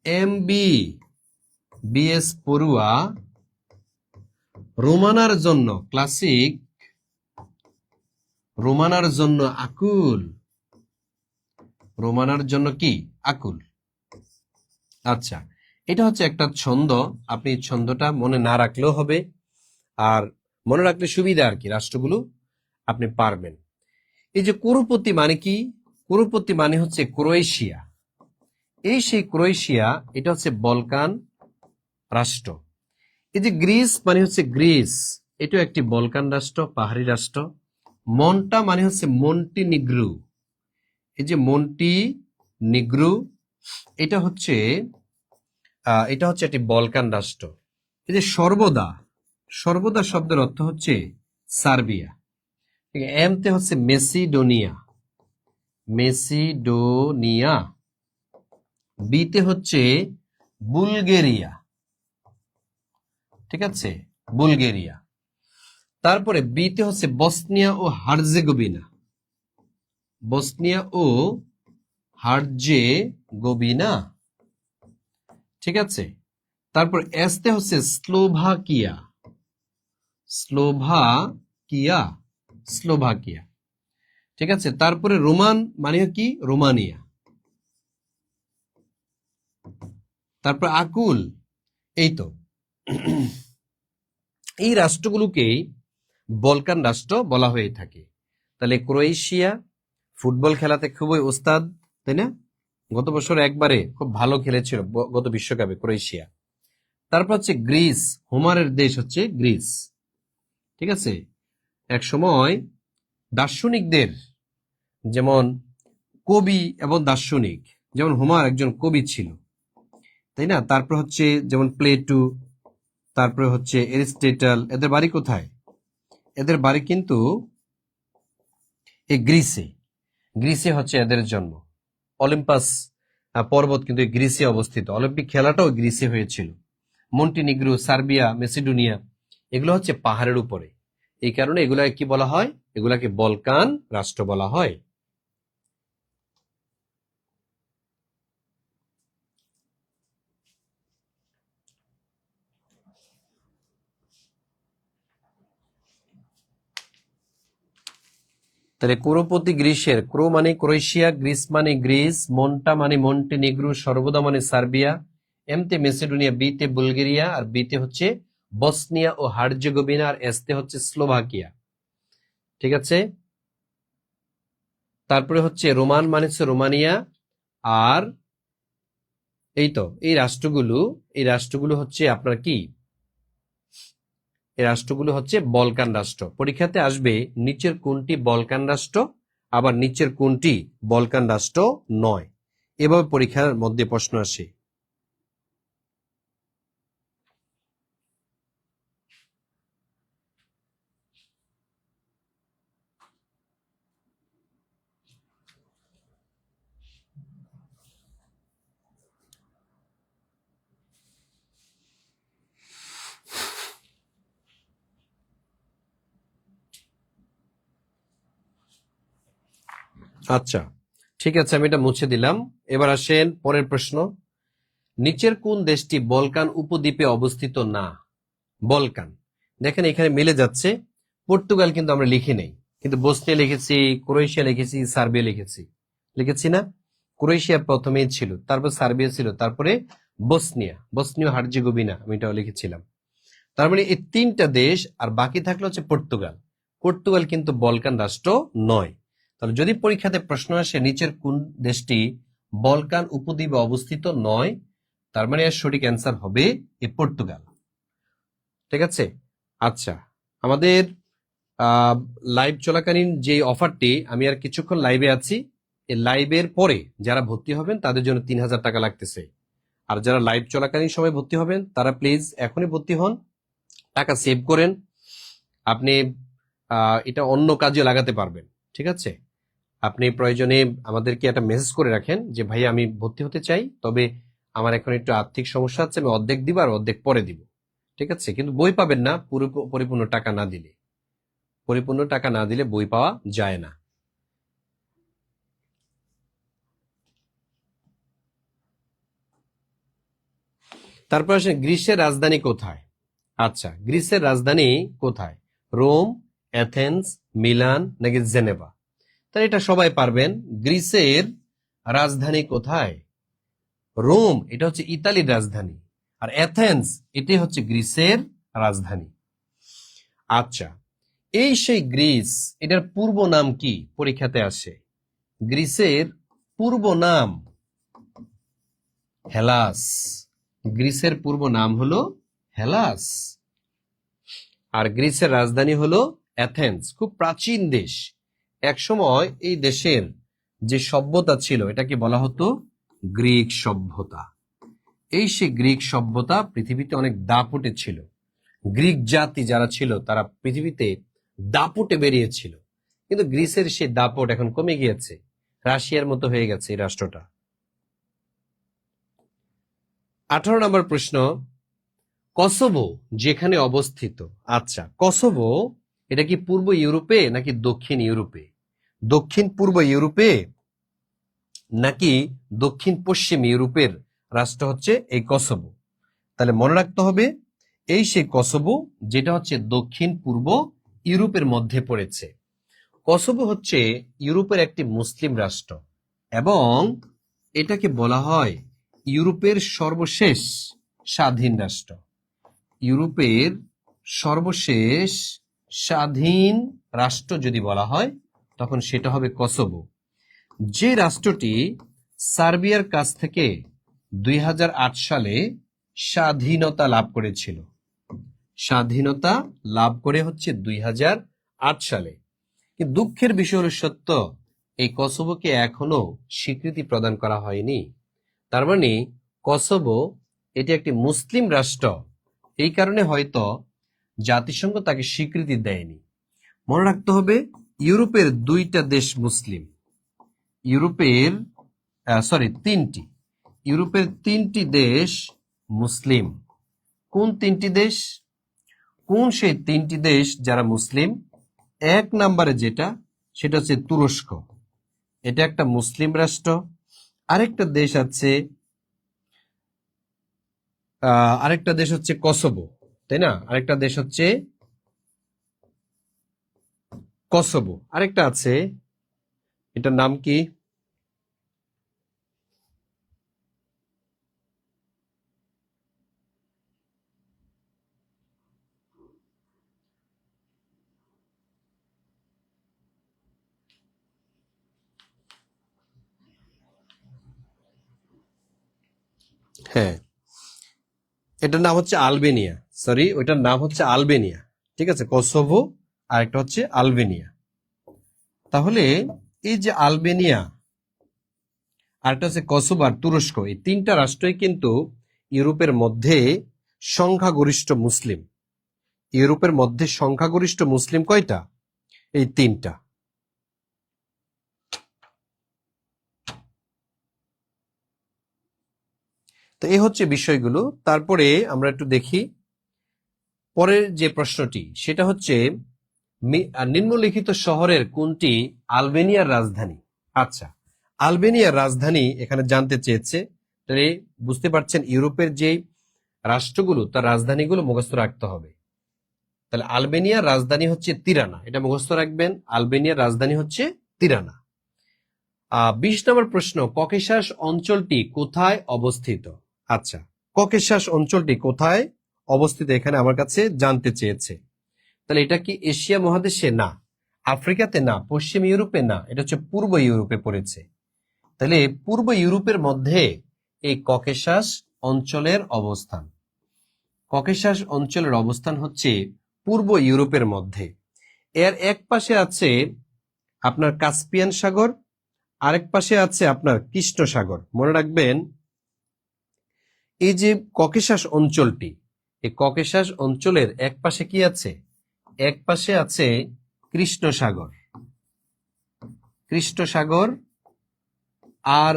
এমবিবিএস পড়ুয়া রোমানার জন্য, ক্লাসিক রোমানার জন্য আকুল। রোমানার জন্য কি? আকুল। আচ্ছা, এটা হচ্ছে একটা ছন্দ। আপনি ছন্দটা মনে না রাখলেও হবে, আর মনে রাখলে সুবিধা আর কি, রাষ্ট্রগুলো আপনি পারবেন। এই যে কুরুপতি মানে কি? কুরুপতি মানে হচ্ছে ক্রোয়েশিয়া। এই সেই ক্রোয়েশিয়া, এটা হচ্ছে বলকান রাষ্ট্র। এই যে গ্রিস মানে হচ্ছে গ্রিস, এটাও একটি বলকান রাষ্ট্র, পাহাড়ি রাষ্ট্র। মনটা মানে হচ্ছে মন্টিনিগ্রু। এই যে মন্টিনিগ্রু, এটা হচ্ছে একটি বলকান রাষ্ট্র। এই যে সর্বদা, সর্বদা শব্দের অর্থ হচ্ছে সার্বিয়া। এমতে হচ্ছে মেসিডোনিয়া, মেসিডোনিয়া। বিতে হচ্ছে বুলগেরিয়া, ঠিক আছে, বুলগেরিয়া। তারপরে বিতে হচ্ছে বসনিয়া ও হার্জেগোভিনা, বসনিয়া ও হার্জেগোভিনা, ঠিক আছে। তারপর এসতে হচ্ছে স্লোভাকিয়া, স্লোভাকিয়া, স্লোভাকিয়া, ঠিক আছে। তারপরে রোমান মানে কি? রোমানিয়া। তারপর আকুল, এই তো। এই রাষ্ট্রগুলোকেই বলকান রাষ্ট্র বলা হয়ে থাকে। তাহলে ক্রোয়েশিয়া ফুটবল খেলাতে খুবই ওস্তাদ, তাই না? গত বছর একবারে খুব ভালো খেলেছিল গত বিশ্বকাপে ক্রোয়েশিয়া। তারপর হচ্ছে গ্রিস, হোমারের দেশ হচ্ছে গ্রিস, ঠিক আছে। এক সময় দার্শনিকদের, যেমন কবি এবং দার্শনিক, যেমন হোমার একজন কবি ছিল, তাই না? তারপর হচ্ছে যেমন প্লেটো, তারপরে হচ্ছে এরিস্টটল, এদের বাড়ি কোথায়? এদের বাড়ি কিন্তু এই গ্রিসে। গ্রিসে হচ্ছে এদের জন্ম। অলিম্পাস পর্বত কিন্তু গ্রিসে অবস্থিত। অলিম্পিক খেলাটাও গ্রিসে হয়েছিল। মন্টিনিগ্রো, সার্বিয়া, মেসিডোনিয়া, এগুলো হচ্ছে পাহাড়ের উপরে। এই কারণে এগুলাকে কি বলা হয়? এগুলাকে বলকান রাষ্ট্র বলা হয়। তাহলে কুরুপতি গ্রিসের, ক্রো মানে ক্রোয়েশিয়া, গ্রিস মানে গ্রিস, মন্টা মানে মন্টিনিগ্রো, সর্বদা মানে সার্বিয়া, এমতে মেসিডোনিয়া, বিতে বুলগেরিয়া, আর বিতে হচ্ছে বসনিয়া ও হার্জেগোভিনা, আর এসতে হচ্ছে স্লোভাকিয়া, ঠিক আছে। তারপরে হচ্ছে রোমান মানে হচ্ছে রোমানিয়া। আর এই তো এই রাষ্ট্রগুলো হচ্ছে আপনার কি? এই রাষ্ট্রগুলো হচ্ছে বলকান রাষ্ট্র। পরীক্ষাতে আসবে নিচের কোনটি বলকান রাষ্ট্র, আবার নিচের কোনটি বলকান রাষ্ট্র নয়, এভাবে পরীক্ষার মধ্যে প্রশ্ন আসে। আচ্ছা, ঠিক আছে, আমি এটা মুছে দিলাম। এবার আসেন পরের প্রশ্ন। নিচের কোন দেশটি বলকান উপদ্বীপে অবস্থিত না? বলকান, দেখেন এখানে মিলে যাচ্ছে। পর্তুগাল কিন্তু আমরা লিখি নাই, কিন্তু বসনিয়া লিখেছি, ক্রোয়েশিয়া লিখেছি, সার্বিয়া লিখেছি না? ক্রোয়েশিয়া প্রথমেই ছিল, তারপর সার্বিয়া ছিল, তারপরে বসনিয়া হার্জেগোভিনা আমি এটাও লিখেছিলাম। তার মানে এই তিনটা দেশ, আর বাকি থাকলো হচ্ছে পর্তুগাল। পর্তুগাল কিন্তু বলকান রাষ্ট্র নয়। তাহলে যদি পরীক্ষাতে প্রশ্ন আসে নিচের কোন দেশটি বলকান উপদ্বীপে অবস্থিত নয়, তার মানে এর সঠিক অ্যান্সার হবে এই পর্তুগাল। ঠিক আছে। আচ্ছা, আমাদের লাইভ চলাকালীন যে অফারটি, আমি আর কিছুক্ষণ লাইভে আছি, এই লাইভের পরে যারা ভর্তি হবেন তাদের জন্য 3000 টাকা লাগতেছে। আর যারা লাইভ চলাকালীন সময় ভর্তি হবেন তারা প্লিজ এখনই ভর্তি হন, টাকা সেভ করেন। আপনি এটা অন্য কাজে লাগাতে পারবেন। ঠিক আছে, আপনি প্রয়োজনে আমাদেরকে একটা মেসেজ করে রাখেন যে ভাই আমি ভর্তি হতে চাই, তবে আমার এখন একটু আর্থিক সমস্যা আছে, আমি অর্ধেক দিব আর অর্ধেক পরে দিব। ঠিক আছে, কিন্তু বই পাবেন না পরিপূর্ণ টাকা না দিলে। পরিপূর্ণ টাকা না দিলে বই পাওয়া যায় না। তারপর আসেন, গ্রিসের রাজধানী কোথায়? আচ্ছা, গ্রিসের রাজধানী কোথায়? রোম, অ্যাথেন্স, মিলান নাকি জেনেভা? তাহলে এটা সবাই পারবেন। গ্রিসের রাজধানী কোথায়? রোম, এটা হচ্ছে ইতালির রাজধানী, আর অ্যাথেন্স এটাই হচ্ছে গ্রিসের রাজধানী। আচ্ছা, এই সেই গ্রিস, এটার পূর্ব নাম কি? পরীক্ষাতে আসে। গ্রিসের পূর্ব নাম হেলাস। গ্রিসের পূর্ব নাম হলো হেলাস, আর গ্রিসের রাজধানী হলো অ্যাথেন্স। খুব প্রাচীন দেশ। একসময় এই দেশের যে সভ্যতা ছিল এটাকে বলা হতো গ্রিক সভ্যতা। এই সে গ্রিক সভ্যতা পৃথিবীতে অনেক দাপুটে ছিল। গ্রিক জাতি যারা ছিল তারা পৃথিবীতে দাপুটে বেরিয়েছিল, কিন্তু গ্রিসের সে দাপট এখন কমে গিয়েছে, রাশিয়ার মতো হয়ে গেছে এই রাষ্ট্রটা। 18 নম্বর প্রশ্ন, কসোভো যেখানে অবস্থিত। আচ্ছা, কসোভো এটা কি পূর্ব ইউরোপে নাকি দক্ষিণ ইউরোপে? দক্ষিণ পূর্ব ইউরোপে নাকি দক্ষিণ পশ্চিম ইউরোপের রাষ্ট্র হচ্ছে এই কসোভো? তাহলে মনে রাখতে হবে, এই সেই কসোভো যেটা হচ্ছে দক্ষিণ পূর্ব ইউরোপের মধ্যে পড়েছে। কসোভো হচ্ছে ইউরোপের একটি মুসলিম রাষ্ট্র, এবং এটাকে বলা হয় ইউরোপের সর্বশেষ স্বাধীন রাষ্ট্র। ইউরোপের সর্বশেষ স্বাধীন রাষ্ট্র যদি বলা হয় তখন সেটা হবে কসোভো, যে রাষ্ট্রটি সার্বিয়ার কাছ থেকে 2008 সালে স্বাধীনতা লাভ করেছিল। স্বাধীনতা লাভ করে হচ্ছে 2008 সালে। কিন্তু দুঃখের বিষয় হলো সত্য, এই কসোভোকে এখনো স্বীকৃতি প্রদান করা হয়নি। তার মানে কসোভো এটি একটি মুসলিম রাষ্ট্র, এই কারণে হয়তো জাতিসংঘ তাকে স্বীকৃতি দেয়নি। মনে রাখতে হবে, ইউরোপের দুইটা দেশ মুসলিম। ইউরোপের তিনটি, ইউরোপের তিনটি দেশ মুসলিম। কোন তিনটি দেশ? কোন সেই তিনটি দেশ যারা মুসলিম? এক নম্বরে যেটা, সেটা হচ্ছে তুরস্ক, এটা একটা মুসলিম রাষ্ট্র। আরেকটা দেশ আছে, আরেকটা দেশ হচ্ছে কসোভো, তাই না? আরেকটা দেশ হচ্ছে কসোভো, আরেকটা আছে, এটার নাম কি? হ্যাঁ, এটার নাম হচ্ছে আলবেনিয়া। সরি, ওইটার নাম হচ্ছে আলবেনিয়া। ঠিক আছে, কসোভো আর একটা হচ্ছে আলবেনিয়া। তাহলে এই যে আলবেনিয়া, আর একটা হচ্ছে কসোভো আর তুরস্ক, এই তিনটা রাষ্ট্রই কিন্তু ইউরোপের মধ্যে সংখ্যাগরিষ্ঠ মুসলিম। ইউরোপের মধ্যে সংখ্যাগরিষ্ঠ মুসলিম কয়টা? এই তিনটা। তো এই হচ্ছে বিষয়গুলো। তারপরে আমরা একটু দেখি পরের যে প্রশ্নটি, সেটা হচ্ছে নিম্নলিখিত শহরের কোনটি আলবেনিয়ার রাজধানী? আচ্ছা, আলবেনিয়ার রাজধানী এখানে জানতে চেয়েছে, তাহলে বুঝতে পারছেন ইউরোপের যে রাষ্ট্রগুলো তার রাজধানীগুলো মুখস্থ রাখতে হবে। তাহলে আলবেনিয়ার রাজধানী হচ্ছে তিরানা, এটা মুখস্থ রাখবেন। আলবেনিয়ার রাজধানী হচ্ছে তিরানা। 20 নম্বর প্রশ্ন, ককেশাস অঞ্চলটি কোথায় অবস্থিত? আচ্ছা, ককেশাস অঞ্চলটি কোথায় অবস্থিত এখানে আমার কাছে জানতে চেয়েছে। তাহলে এটা কি এশিয়া মহাদেশে? না। আফ্রিকাতে? না। পশ্চিম ইউরোপে? না। এটা হচ্ছে পূর্ব ইউরোপে পড়েছে। তাহলে পূর্ব ইউরোপের মধ্যে এই ককেশাস অঞ্চলের অবস্থান। ককেশাস অঞ্চলের অবস্থান হচ্ছে পূর্ব ইউরোপের মধ্যে। এর এক পাশে আছে আপনার কাস্পিয়ান সাগর, আরেক পাশে আছে আপনার কৃষ্ণ সাগর। মনে রাখবেন এই যে ককেশাস অঞ্চলটি, এই ককেশাস অঞ্চলের এক পাশে কি আছে? এক পাশে আছে কৃষ্ণ সাগর, কৃষ্ণ সাগর, আর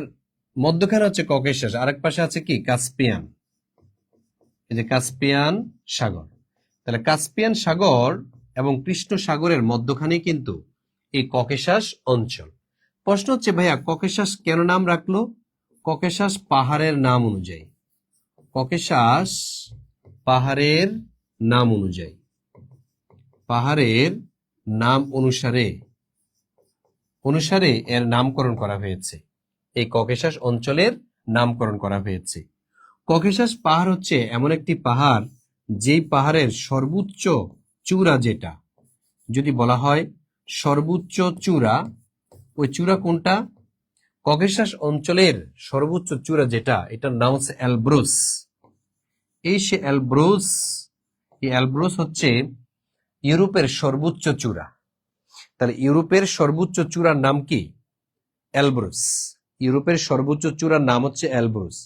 মধ্যখানে হচ্ছে ককেশাস, আরেক পাশে আছে কি? কাস্পিয়ান। এই যে কাস্পিয়ান সাগর। তাহলে কাস্পিয়ান সাগর এবং কৃষ্ণ সাগরের মধ্যখানে কিন্তু এই ককেশাস অঞ্চল। প্রশ্ন হচ্ছে ভাইয়া ককেশাস কেন নাম রাখলো? ককেশাস পাহাড়ের নাম অনুযায়ী। ককেশাস পাহাড়ের নাম অনুযায়ী, পাহাড়ের নাম অনুসারে এর নামকরণ করা হয়েছে। এই ককেশাস অঞ্চলের নামকরণ করা হয়েছে। ককেশাস পাহাড় হচ্ছে এমন একটি পাহাড় যেই পাহাড়ের সর্বোচ্চ চূড়া, যেটা যদি বলা হয় সর্বোচ্চ চূড়া, ওই চূড়া কোনটা? ককেশাস অঞ্চলের সর্বোচ্চ চূড়া যেটা, এটার নাম হচ্ছে এলব্রুস। এই সে এলব্রুস, এই এলব্রুস হচ্ছে ইউরোপের সর্বোচ্চ চূড়া। তাহলে ইউরোপের সর্বোচ্চ চূড়ার নাম কি? এলব্রুস। ইউরোপের সর্বোচ্চ চূড়ার নাম হচ্ছে এলব্রুস।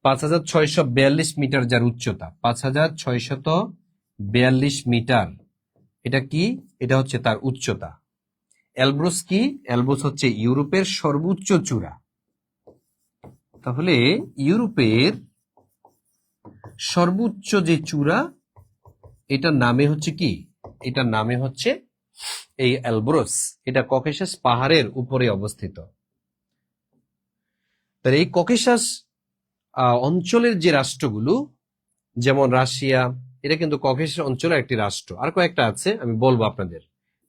5642 মিটার যার উচ্চতা, 5642 মিটার। এটা কি? এটা হচ্ছে তার উচ্চতা। এলব্রুস কি? এলব্রুস হচ্ছে ইউরোপের সর্বোচ্চ চূড়া। তাহলে ইউরোপের সর্বোচ্চ যে চূড়া, এটার নামে হচ্ছে কি? এটার নামে হচ্ছে এই এলব্রুস। এটা ককেশাস পাহাড়ের উপরে অবস্থিত। তাহলে এই ককেশাস অঞ্চলের যে রাষ্ট্রগুলো, যেমন রাশিয়া, এটা কিন্তু ককেশাস অঞ্চলের একটি রাষ্ট্র। আর কয়েকটা আছে, আমি বলবো আপনাদের।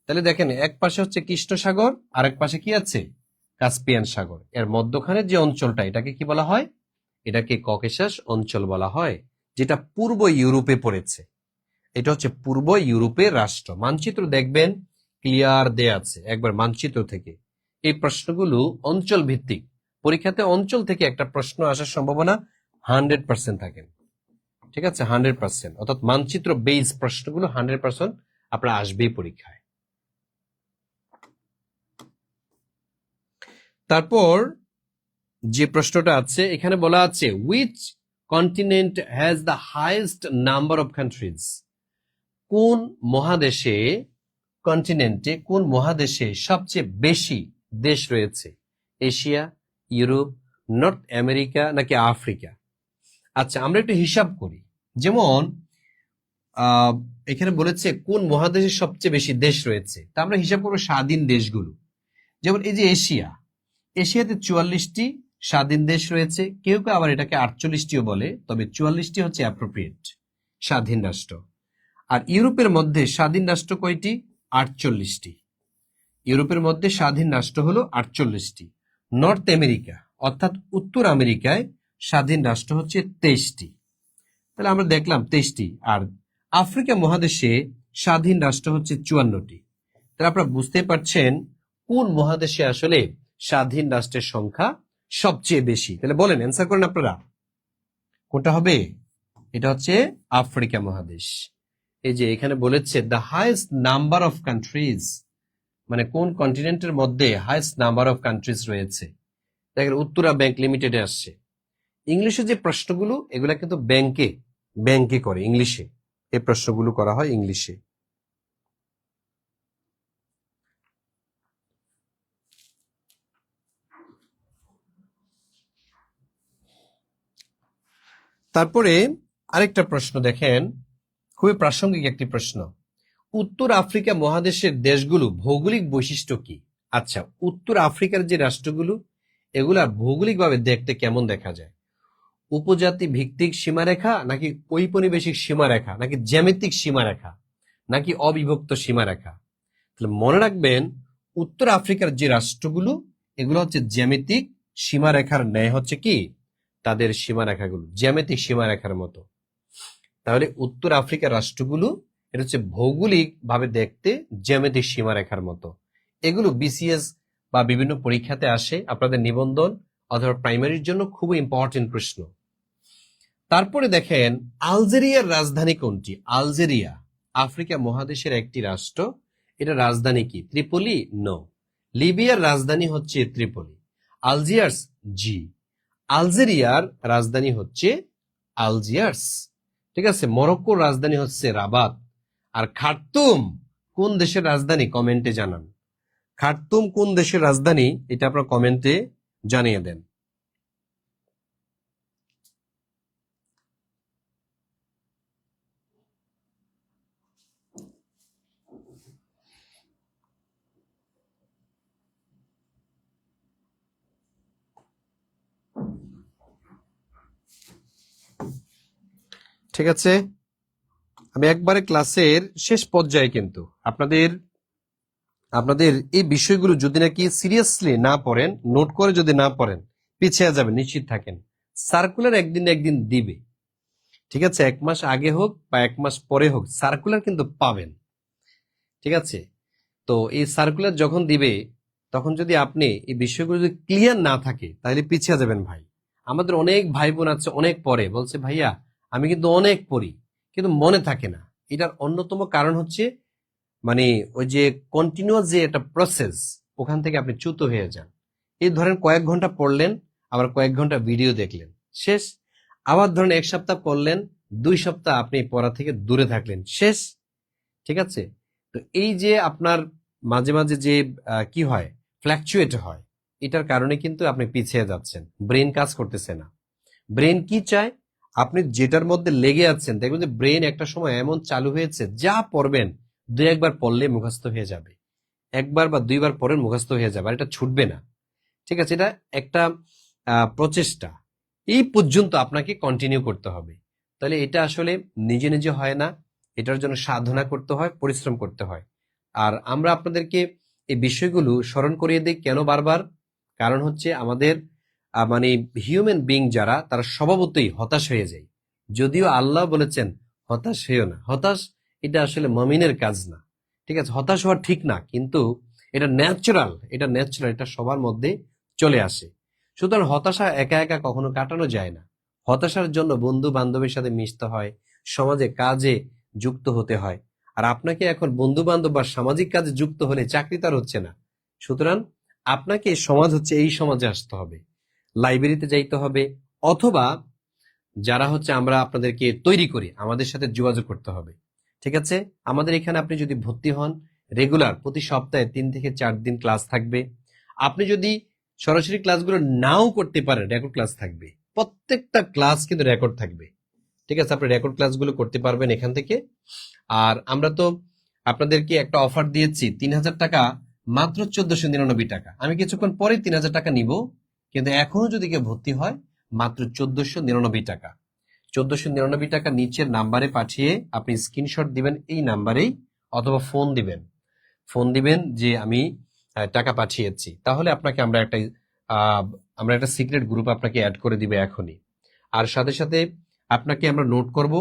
তাহলে দেখেন, এক পাশে হচ্ছে কৃষ্ণ সাগর, আরেক পাশে কি আছে? কাস্পিয়ান সাগর। এর মধ্যখানে যে অঞ্চলটা, এটাকে কি বলা হয়? এটাকে ককেশাস অঞ্চল বলা হয়, যেটা পূর্ব ইউরোপে পড়েছে। এটা হচ্ছে পূর্ব ইউরোপের রাষ্ট্র। মানচিত্র দেখবেন ক্লিয়ার দেয়া আছে একবার মানচিত্র থেকে। এই প্রশ্নগুলো অঞ্চল ভিত্তিক। পরীক্ষাতে অঞ্চল থেকে একটা প্রশ্ন আসার সম্ভাবনা 100% থাকে। ঠিক আছে, 100%। অর্থাৎ মানচিত্র বেস প্রশ্নগুলো 100% আপনার আসবেই পরীক্ষায়। তারপর যে প্রশ্নটা আছে এখানে বলা আছে, which continent has the highest number of countries? কোন মহাদেশে, কন্টিনেন্টে, কোন মহাদেশে সবচেয়ে বেশি দেশ রয়েছে? এশিয়া, ইউরোপ, নর্থ আমেরিকা নাকি আফ্রিকা? আচ্ছা, আমরা একটু হিসাব করি। যেমন এখানে বলেছে কোন মহাদেশে সবচেয়ে বেশি দেশ রয়েছে, তা আমরা হিসাব করবো স্বাধীন দেশগুলো। যেমন এই যে এশিয়া, এশিয়াতে 44টি স্বাধীন দেশ রয়েছে। কেউ কেউ আবার এটাকে 48টিও বলে, তবে 44টি হচ্ছে অ্যাপ্রোপ্রিয়েট স্বাধীন রাষ্ট্র। আর ইউরোপের মধ্যে স্বাধীন রাষ্ট্র কয়টি? 48টি। ইউরোপের মধ্যে স্বাধীন রাষ্ট্র হলো 48টি। নর্থ আমেরিকা অর্থাৎ উত্তর আমেরিকায় স্বাধীন রাষ্ট্র হচ্ছে 23টি। তাহলে আমরা দেখলাম 23টি। আর আফ্রিকা মহাদেশে স্বাধীন রাষ্ট্র হচ্ছে 54টি। তাহলে আপনারা বুঝতে পারছেন কোন মহাদেশে আসলে স্বাধীন রাষ্ট্রের সংখ্যা সবচেয়ে বেশি। তাহলে বলেন, অ্যান্সার করেন আপনারা, কোনটা হবে? এটা হচ্ছে আফ্রিকা মহাদেশ। এই যে এখানে বলেছে the highest number of countries, মানে কোন কন্টিনেন্টের মধ্যে হাইয়েস্ট নাম্বার অফ কান্ট্রিজ রয়েছে। দেখেন উত্তরা ব্যাংক লিমিটেডে আসছে। ইংলিশে যে প্রশ্নগুলো, এগুলা কিন্তু ব্যাংকে করে, ইংলিশে এই প্রশ্নগুলো করা হয় ইংলিশে। তারপরে আরেকটা প্রশ্ন দেখেন, খুবই প্রাসঙ্গিক একটি প্রশ্ন। উত্তর আফ্রিকা মহাদেশের দেশগুলো ভৌগোলিক বৈশিষ্ট্য কি? আচ্ছা, উত্তর আফ্রিকার যে রাষ্ট্রগুলো, এগুলা ভৌগোলিকভাবে দেখতে কেমন দেখা যায়? উপজাতি ভিত্তিক সীমারেখা, নাকি ঔপনিবেশিক সীমারেখা, নাকি জ্যামিতিক সীমারেখা, নাকি অবিভক্ত সীমারেখা? তাহলে মনে রাখবেন, উত্তর আফ্রিকার যে রাষ্ট্রগুলো, এগুলো হচ্ছে জ্যামিতিক সীমারেখার ন্যায় হচ্ছে কি তাদের সীমারেখাগুলো, জ্যামিতিক সীমারেখার মতো। তাহলে উত্তর আফ্রিকার রাষ্ট্রগুলো এটা হচ্ছে ভৌগোলিক ভাবে দেখতে জ্যামিতিক সীমারেখার মতো। এগুলো বিসিএস বা বিভিন্ন পরীক্ষাতে আসে, আপনাদের নিবন্ধন অথবা প্রাইমারির জন্য খুবই ইম্পর্টেন্ট প্রশ্ন। তারপরে দেখেন, আলজেরিয়ার রাজধানী কোনটি? আলজেরিয়া আফ্রিকা মহাদেশের একটি রাষ্ট্র। এটা রাজধানী কি? ত্রিপলি? নো। লিবিয়ার রাজধানী হচ্ছে ত্রিপলি। আলজিয়ার্স? জি। আলজেরিয়ার রাজধানী হচ্ছে আলজিয়ার্স। ঠিক আছে। মরক্কোর রাজধানী হচ্ছে রাবাত। আর খার্তুম কোন দেশের রাজধানী? কমেন্টে জানান। খার্তুম কোন দেশের রাজধানী এটা আপনারা কমেন্টে জানিয়ে দেন। ঠিক আছে, আমি একবারে ক্লাসের শেষ পর্যায়ে, কিন্তু আপনাদের এই বিষয়গুলো যদি নাকি সিরিয়াসলি না পড়েন, নোট করে যদি না পড়েন, পিছিয়ে যাবেন, নিশ্চিত থাকেন। সার্কুলার একদিন না একদিন দিবে। ঠিক আছে, 1 মাস আগে হোক বা 1 মাস পরে হোক, সার্কুলার কিন্তু পাবেন। ঠিক আছে, তো এই সার্কুলার যখন দিবে, তখন যদি আপনি এই বিষয়গুলো যদি ক্লিয়ার না থাকে, তাহলে পিছিয়ে যাবেন ভাই। আমাদের অনেক ভাই বোন আছে, অনেক পড়ে, বলছে ভাইয়া আমি কিন্তু অনেক পড়ি কিন্তু মনে থাকে না। এটার অন্যতম কারণ হচ্ছে মানে ওই যে কন্টিনিউয়াস যে একটা প্রসেস, ওখান থেকে আপনি চ্যুত হয়ে যান। এই ধরেন কয়েক ঘন্টা পড়লেন, আবার কয়েক ঘন্টা ভিডিও দেখলেন, শেষ। আবার ধরেন 1 সপ্তাহ পড়লেন, 2 সপ্তাহ আপনি পড়া থেকে দূরে থাকলেন, শেষ। ঠিক আছে, তো এই যে আপনার মাঝে মাঝে যে কি হয়, ফ্ল্যাকচুয়েট হয়, এটার কারণে কিন্তু আপনি পিছিয়ে যাচ্ছেন, ব্রেন কাজ করতেছে না। ব্রেন কি চায়? আপনি যেটার মধ্যে লেগে আছেন, দেখবেন যে ব্রেন একটা সময় এমন চালু হয়েছে, যা পড়বেন 2-1 বার পড়লে মুখস্থ হয়ে যাবে, 1 বার বা 2 বার পড়েন মুখস্থ হয়ে যাবে, আর এটা ছুটবে না। ঠিক আছে, এটা একটা প্রচেষ্টা, এই পর্যন্ত আপনাকে কন্টিনিউ করতে হবে। তাহলে এটা আসলে নিজে নিজে হয় না, এটার জন্য সাধনা করতে হয়, পরিশ্রম করতে হয়। আর আমরা আপনাদেরকে এই বিষয়গুলো স্মরণ করিয়ে দিই কেন বারবার? কারণ হচ্ছে আমাদের মানে হিউম্যান বিং যারা, তারা স্বভাবতই হতাশ হয়ে যায়। যদিও আল্লাহ বলেছেন হতাশ হইও না, হতাশ এটা আসলে মমিনের কাজ না। ঠিক আছে, হতাশ হওয়া ঠিক না, কিন্তু এটা ন্যাচারাল, এটা সবার মধ্যে চলে আসে। সুতরাং হতাশা একা একা কখনো কাটানো যায় না। হতাশার জন্য বন্ধু বান্ধবের সাথে মিশতে হয়, সমাজে কাজে যুক্ত হতে হয়। আর আপনাকে এখন বন্ধু বান্ধব বা সামাজিক কাজে যুক্ত হলে চাকরি তার হচ্ছে না। সুতরাং আপনাকে সমাজ হচ্ছে এই সমাজে আসতে হবে, লাইব্রেরিতে যাইতে হবে, অথবা যারা হচ্ছে আমরা আপনাদেরকে তৈরি করি, আমাদের সাথে যোগাযোগ করতে হবে। ঠিক আছে, আমাদের এখানে আপনি যদি ভর্তি হন, রেগুলার প্রতি সপ্তাহে 3 থেকে 4 দিন ক্লাস থাকবে। আপনি যদি সরাসরি ক্লাসগুলো নাও করতে পারেন, রেকর্ড ক্লাস থাকবে, প্রত্যেকটা ক্লাস কিন্তু রেকর্ড থাকবে। ঠিক আছে, আপনি রেকর্ড ক্লাসগুলো করতে পারবেন এখান থেকে। আর আমরা তো আপনাদেরকে একটা অফার দিয়েছি, 3,000 টাকা মাত্র 1499 টাকা। আমি কিছুক্ষণ পরে 3,000 টাকা নিব, কিন্তু এখনো যদি কেউ ভর্তি হয়, মাত্র 1499 টাকা। 1499 টাকা নিচের নাম্বারে পাঠিয়ে আপনি স্ক্রিনশট দিবেন এই নাম্বারেই, অথবা ফোন দিবেন যে আমি টাকা পাঠিয়েছি। তাহলে আপনাকে আমরা একটা সিক্রেট গ্রুপ আপনাকে অ্যাড করে দিবে এখনই। আর সাথে সাথে আপনাকে আমরা নোট করব,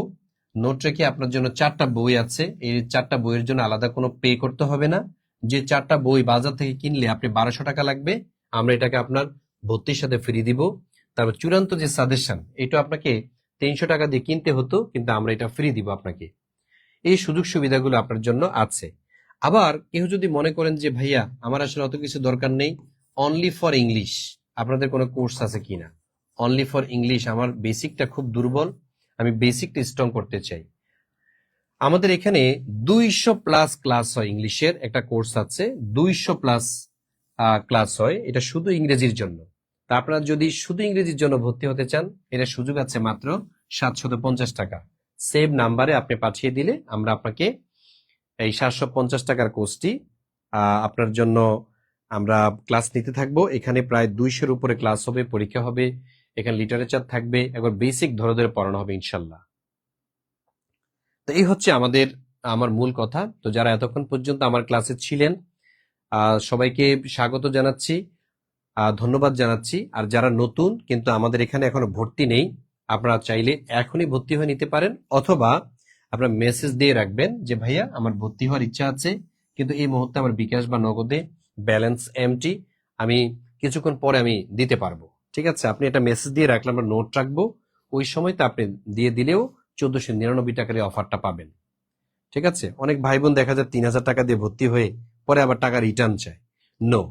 নোট রেখে আপনার জন্য 4টা বই আছে, এই 4টা বইয়ের জন্য আলাদা কোনো পে করতে হবে না। যে 4টা বই বাজার থেকে কিনলে আপনি 1200 টাকা লাগবে, আমরা এটাকে আপনার ভর্তির সাথে ফ্রি দিব। তারপর চূড়ান্ত যে সাজেশন, এটা আপনাকে 300 টাকা দিয়ে কিনতে হতো, কিন্তু আমরা এটা ফ্রি দিব আপনাকে। এই সুযোগ সুবিধাগুলো আপনার জন্য আছে। আবার কেউ যদি মনে করেন যে ভাইয়া আমার আসলে অত কিছু দরকার নেই, অনলি ফর ইংলিশ আপনাদের কোনো কোর্স আছে কিনা? অনলি ফর ইংলিশ, আমার বেসিকটা খুব দুর্বল, আমি বেসিকটা স্ট্রং করতে চাই। আমাদের এখানে 200+ ক্লাস হয়, ইংলিশের একটা কোর্স আছে, 200+ ক্লাস হয়, এটা শুধু ইংরেজির জন্য। তা আপনারা যদি শুধু ইংরেজির জন্য ভর্তি হতে চান, এটা সুযোগ আছে মাত্র 750 টাকা। সেভ নাম্বারে আপনি পাঠিয়ে দিলে আমরা আপনাকে এই 750 টাকার কোর্সটি আপনার জন্য আমরা ক্লাস নিতে থাকবো। এখানে প্রায় 200-র উপরে ক্লাস হবে, পরীক্ষা হবে, এখানে লিটারেচার থাকবে, একবার বেসিক ধরে ধরে পড়ানো হবে ইনশাল্লাহ। তো এই হচ্ছে আমার মূল কথা। তো যারা এতক্ষণ পর্যন্ত আমার ক্লাসে ছিলেন, সবাইকে স্বাগত জানাচ্ছি, ধন্যবাদ জানাচ্ছি। আর যারা নতুন কিন্তু আমাদের এখানে এখনো ভর্তি নেই, আপনারা চাইলে এখনই ভর্তি হয়ে নিতে পারেন, অথবা আপনারা মেসেজ দিয়ে রাখবেন যে ভাইয়া আমার ভর্তি হওয়ার ইচ্ছা আছে, কিন্তু এই মুহূর্তে আমার বিকাশ বা নগদে ব্যালেন্স এমটি, আমি কিছুক্ষণ পরে আমি দিতে পারবো। ঠিক আছে, আপনি এটা মেসেজ দিয়ে রাখলে আমরা নোট রাখবো, ওই সময়তে আপনি দিয়ে দিলেও 1499 টাকার এই অফারটা পাবেন। ঠিক আছে, অনেক ভাই বোন দেখা যায় 3000 টাকা দিয়ে ভর্তি হয়ে পরে আবার টাকা রিটার্ন চায়। নো,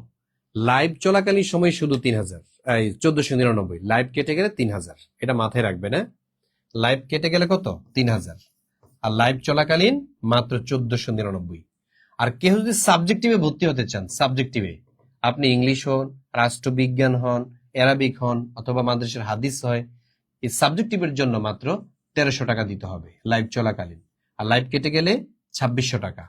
লাইভ চলাকালীন সময় শুধু 3000, এই 1499, লাইভ কেটে গেলে 3000, এটা মাথায় রাখবেন। হ্যাঁ, লাইভ কেটে গেলে কত? 3000, আর লাইভ চলাকালীন মাত্র 1499। আর কেউ যদি সাবজেক্টিভে ভর্তি হতে চান, সাবজেক্টিভে আপনি ইংলিশ হন, রাষ্ট্রবিজ্ঞান হন, অ্যারাবিক হন, অথবা মাদ্রাসার হাদিস হয়, এই সাবজেক্টিভের জন্য মাত্র 1300 টাকা দিতে হবে লাইভ চলাকালীন, আর লাইভ কেটে গেলে 2600 টাকা।